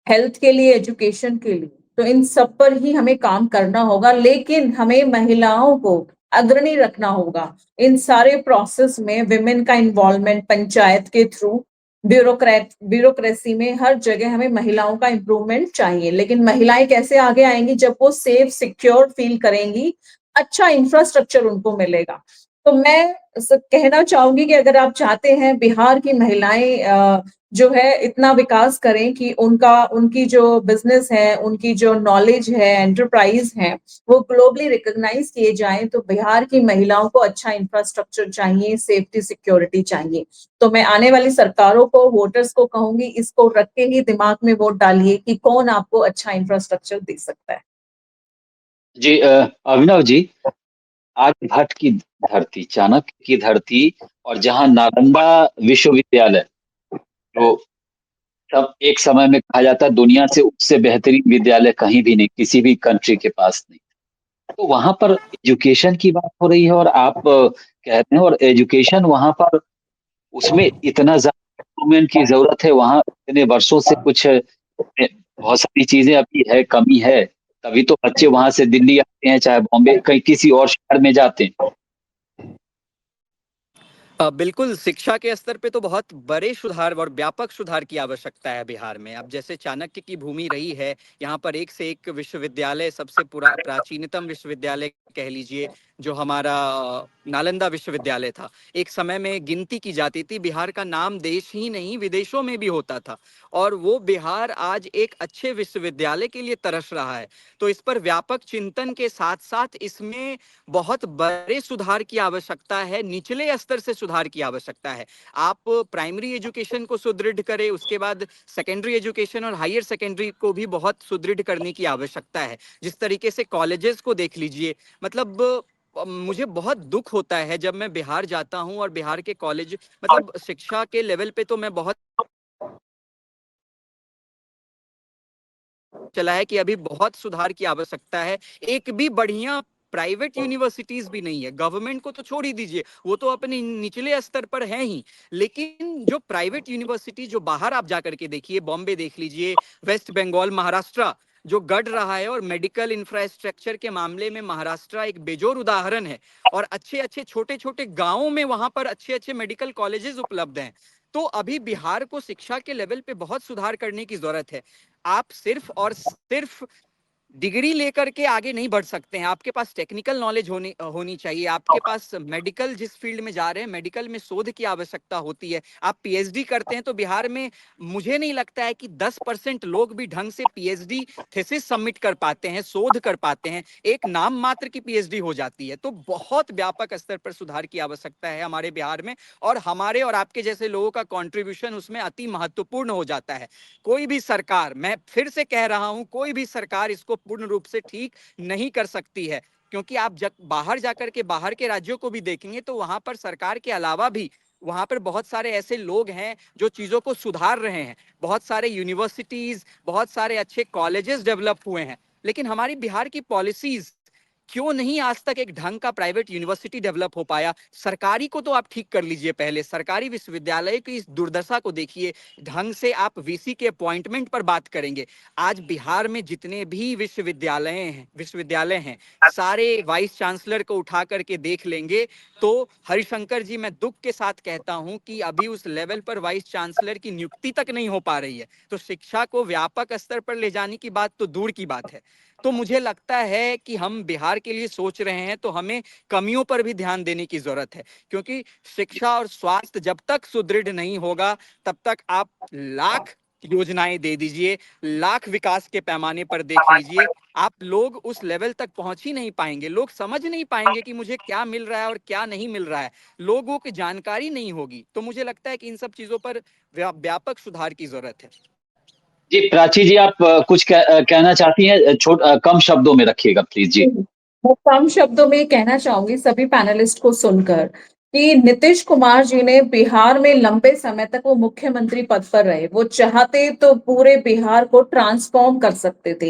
S2: हेल्थ के लिए, एजुकेशन के लिए? तो इन सब पर ही हमें काम करना होगा, लेकिन हमें महिलाओं को अग्रणी रखना होगा। इन सारे प्रोसेस में विमेन का इन्वॉल्वमेंट पंचायत के थ्रू, ब्यूरोक्रेसी में हर जगह हमें महिलाओं का इम्प्रूवमेंट चाहिए। लेकिन महिलाएँ कैसे आगे आएँगी? जब वो सेफ, सिक्योर फील करेंगी, अच्छा इंफ्रास्ट्रक्चर उनको मिलेगा। तो मैं कहना चाहूँगी कि अगर आप चाहते हैं बिहार की महिलाएँ जो है इतना विकास करें कि उनकी जो बिज़नेस है, उनकी जो नॉलेज है, एंटरप्राइज़ है, वो ग्लोबली रिकॉग्नाइज़ किए जाएँ, तो बिहार की महिलाओं को अच्छा इंफ्रास्ट्रक्चर चाहिए, सेफ्टी सिक्योरिटी चाहिए। तो मैं आने वाली सरकारों को, वोटर्स को कहूँगी इसको रख के ही दिमाग में वोट डालिए कि कौन आपको अच्छा इंफ्रास्ट्रक्चर दे सकता है।
S1: जी अभिनव जी, आर्यभट्ट की धरती, चाणक्य की धरती और जहाँ नालंदा विश्वविद्यालय, जो तब एक समय में कहा जाता है दुनिया से उससे बेहतरीन विद्यालय कहीं भी नहीं, किसी भी कंट्री के पास नहीं। तो वहाँ पर एजुकेशन की बात हो रही है और आप कहते हैं, और एजुकेशन वहाँ पर उसमें इतना ज़्यादा इम्प्रूवमेंट की ज़रूरत है, वहाँ इतने वर्षों से कुछ बहुत सारी चीज़ें अभी है, कमी है, तभी तो बच्चे वहाँ से दिल्ली आते हैं, चाहे बॉम्बे कहीं किसी और शहर में जाते हैं।
S4: बिल्कुल, शिक्षा के स्तर पे तो बहुत बड़े सुधार और व्यापक सुधार की आवश्यकता है बिहार में। अब जैसे चाणक्य की भूमि रही है, यहाँ पर एक से एक विश्वविद्यालय, सबसे प्राचीनतम विश्वविद्यालय कह लीजिए, जो हमारा नालंदा विश्वविद्यालय था। एक समय में गिनती की जाती थी, बिहार का नाम देश ही नहीं विदेशों में भी होता था, और वो बिहार आज एक अच्छे विश्वविद्यालय के लिए तरस रहा है। तो इस पर व्यापक चिंतन के साथ-साथ इसमें बहुत बड़े सुधार की आवश्यकता है, निचले स्तर से सुधार की आवश्यकता है। आप प्राइमरी एजुकेशन को सुदृढ़ करें, उसके बाद सेकेंडरी एजुकेशन और हायर सेकेंडरी को भी बहुत सुदृढ़ करने की आवश्यकता है। जिस तरीके से कॉलेजेस को देख लीजिए, मतलब मुझे बहुत दुख होता है जब मैं बिहार जाता हूँ और बिहार के कॉलेज, मतलब शिक्षा के लेवल पे तो मैं बहुत चला है कि अभी बहुत सुधार की आवश्यकता है। एक भी बढ़िया प्राइवेट यूनिवर्सिटीज भी नहीं है। गवर्नमेंट को तो छोड़ ही दीजिए, वो तो अपने निचले स्तर पर है ही। लेकिन जो प्राइवेट यूनिवर्सिटी जो बाहर आप जाकर के देखिए, बॉम्बे देख लीजिए, वेस्ट बंगाल, महाराष्ट्र जो गढ़ रहा है, और मेडिकल इंफ्रास्ट्रक्चर के मामले में महाराष्ट्र एक बेजोर उदाहरण है। और अच्छे अच्छे छोटे छोटे गांवों में वहां पर अच्छे अच्छे मेडिकल कॉलेजेस उपलब्ध हैं। तो अभी बिहार को शिक्षा के लेवल पे बहुत सुधार करने की जरूरत है। आप सिर्फ और सिर्फ डिग्री लेकर के आगे नहीं बढ़ सकते हैं। आपके पास टेक्निकल नॉलेज होनी चाहिए। आपके पास मेडिकल, जिस फील्ड में जा रहे हैं, मेडिकल में शोध की आवश्यकता होती है। आप पीएचडी करते हैं तो बिहार में मुझे नहीं लगता है कि 10% लोग भी ढंग से पीएचडी थीसिस सबमिट कर पाते हैं, शोध कर पाते हैं। एक नाम मात्र की पीएचडी हो जाती है। तो बहुत व्यापक स्तर पर सुधार की आवश्यकता है हमारे बिहार में, और हमारे और आपके जैसे लोगों का कंट्रीब्यूशन उसमें अति महत्वपूर्ण हो जाता है। कोई भी सरकार, मैं फिर से कह रहा हूं, कोई भी सरकार इसको पूर्ण रूप से ठीक नहीं कर सकती है, क्योंकि आप जब बाहर जाकर के बाहर के राज्यों को भी देखेंगे तो वहां पर सरकार के अलावा भी वहां पर बहुत सारे ऐसे लोग हैं जो चीजों को सुधार रहे हैं। बहुत सारे यूनिवर्सिटीज, बहुत सारे अच्छे कॉलेजेस डेवलप हुए हैं। लेकिन हमारी बिहार की पॉलिसीज, क्यों नहीं आज तक एक ढंग का प्राइवेट यूनिवर्सिटी डेवलप हो पाया? सरकारी को तो आप ठीक कर लीजिए, पहले सरकारी विश्वविद्यालय की इस दुर्दशा को देखिए। ढंग से आप वीसी के अपॉइंटमेंट पर बात करेंगे। आज बिहार में जितने भी विश्वविद्यालय हैं, सारे वाइस चांसलर को उठा करके देख लेंगे तो हरिशंकर जी, मैं दुख के साथ कहता हूं कि अभी उस लेवल पर वाइस चांसलर की नियुक्ति तक नहीं हो पा रही है। तो शिक्षा को व्यापक स्तर पर ले जाने की बात तो दूर की बात है। तो मुझे लगता है कि हम बिहार के लिए सोच रहे हैं तो हमें कमियों पर भी ध्यान देने की जरूरत है, क्योंकि शिक्षा और स्वास्थ्य जब तक सुदृढ़ नहीं होगा तब तक आप लाख योजनाएं दे दीजिए, लाख विकास के पैमाने पर देख लीजिए, आप लोग उस लेवल तक पहुंच ही नहीं पाएंगे। लोग समझ नहीं पाएंगे कि मुझे क्या मिल रहा है और क्या नहीं मिल रहा है। लोगों की जानकारी नहीं होगी। तो मुझे लगता है कि इन सब चीजों पर व्यापक सुधार की जरूरत है।
S1: जी प्राची जी, आप कुछ कहना चाहती हैं? कम शब्दों में रखिएगा प्लीज जी।
S2: मैं कम शब्दों में कहना चाहूंगी सभी पैनलिस्ट को सुनकर कि नीतीश कुमार जी ने बिहार में लंबे समय तक वो मुख्यमंत्री पद पर रहे। वो चाहते तो पूरे बिहार को ट्रांसफॉर्म कर सकते थे।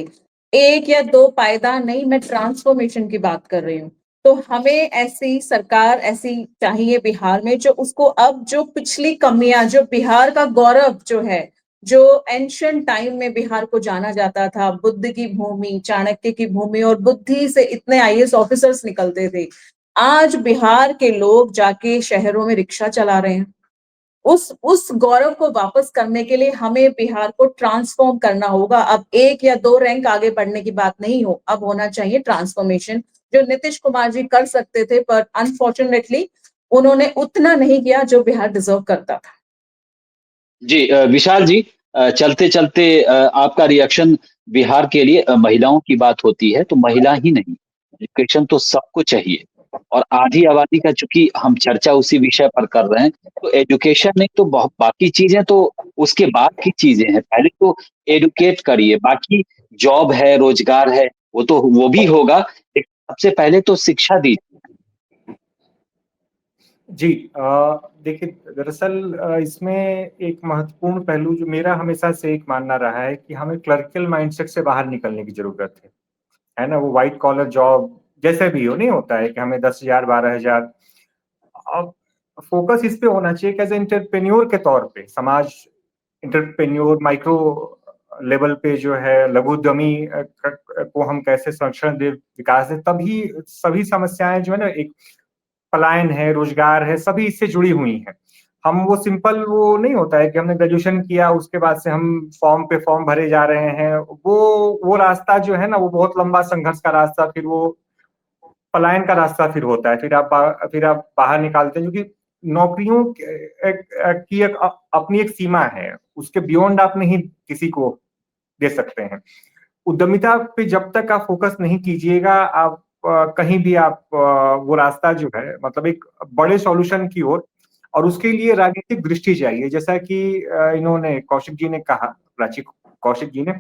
S2: एक या दो पायदान नहीं, मैं ट्रांसफॉर्मेशन की बात कर रही हूँ। तो हमें ऐसी सरकार ऐसी चाहिए बिहार में जो उसको अब जो पिछली कमियां, जो बिहार का गौरव जो है, जो एंशियंट टाइम में बिहार को जाना जाता था, बुद्ध की भूमि, चाणक्य की भूमि, और बुद्धि से इतने आईएएस ऑफिसर्स निकलते थे। आज बिहार के लोग जाके शहरों में रिक्शा चला रहे हैं। उस गौरव को वापस करने के लिए हमें बिहार को ट्रांसफॉर्म करना होगा। अब एक या दो रैंक आगे बढ़ने की बात नहीं हो, अब होना चाहिए ट्रांसफॉर्मेशन, जो नीतीश कुमार जी कर सकते थे, पर अनफॉर्चुनेटली उन्होंने उतना नहीं किया जो बिहार डिजर्व करता था।
S1: जी विशाल जी, चलते चलते आपका रिएक्शन। बिहार के लिए महिलाओं की बात होती है तो महिला ही नहीं, एजुकेशन तो सबको चाहिए। और आधी आबादी का, चूंकि हम चर्चा उसी विषय पर कर रहे हैं, तो एजुकेशन नहीं तो बहुत बाकी चीजें तो उसके बाद की चीजें हैं। पहले तो एडुकेट करिए, बाकी जॉब है, रोजगार है, वो भी होगा, लेकिन सबसे पहले तो शिक्षा दीजिए।
S5: जी देखिए, दरअसल इसमें एक महत्वपूर्ण पहलू जो मेरा हमेशा से एक मानना रहा है कि हमें क्लर्कल माइंडसेट से बाहर निकलने की जरूरत है ना। वो व्हाइट कॉलर जॉब जैसे भी हो, नहीं होता है कि हमें 10,000 12,000। अब फोकस इस पे होना चाहिए कि एज एंटरप्रेन्योर के तौर पे समाज, एंटरप्रेन्योर माइक्रो लेवल पे जो है लघु उद्यमी को हम कैसे संरक्षण दे, विकास दे, तभी सभी समस्याएं जो है ना, एक पलायन है, रोजगार है, सभी इससे जुड़ी हुई हैं। हम वो सिंपल वो नहीं होता है कि हमने ग्रेजुएशन किया उसके बाद से हम फॉर्म पे फॉर्म भरे जा रहे हैं। वो रास्ता जो है ना, वो बहुत लंबा संघर्ष का रास्ता, फिर वो पलायन का रास्ता फिर होता है। फिर आप बाहर निकालते हैं, क्योंकि नौकरियों की एक अपनी एक सीमा है, उसके बियॉन्ड आप नहीं किसी को दे सकते हैं। उद्यमिता पे जब तक आप फोकस नहीं कीजिएगा, आप कहीं भी आप वो रास्ता जो है, मतलब एक बड़े सॉल्यूशन की ओर, और उसके लिए राजनीतिक दृष्टि चाहिए। जैसा कि इन्होंने कौशिक जी ने कहा, प्राची कौशिक जी ने,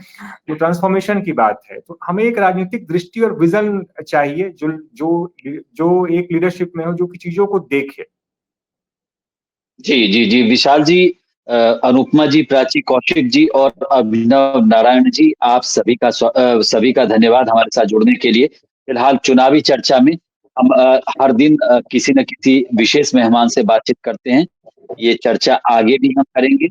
S5: जो ट्रांसफॉर्मेशन की बात है, तो हमें एक राजनीतिक दृष्टि और विजन चाहिए जो जो जो एक लीडरशिप में हो, जो कि चीजों को देखे।
S1: जी, जी, जी। विशाल जी, अनुपमा जी, प्राची, कौशिक जी और अभिनव नारायण जी, आप सभी का धन्यवाद हमारे साथ जुड़ने के लिए। फिलहाल चुनावी चर्चा में हम हर दिन किसी न किसी विशेष मेहमान से बातचीत करते हैं। ये चर्चा आगे भी हम करेंगे,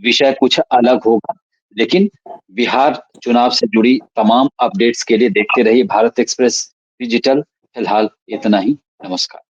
S1: विषय कुछ अलग होगा, लेकिन बिहार चुनाव से जुड़ी तमाम अपडेट्स के लिए देखते रहिए भारत एक्सप्रेस डिजिटल। फिलहाल इतना ही, नमस्कार।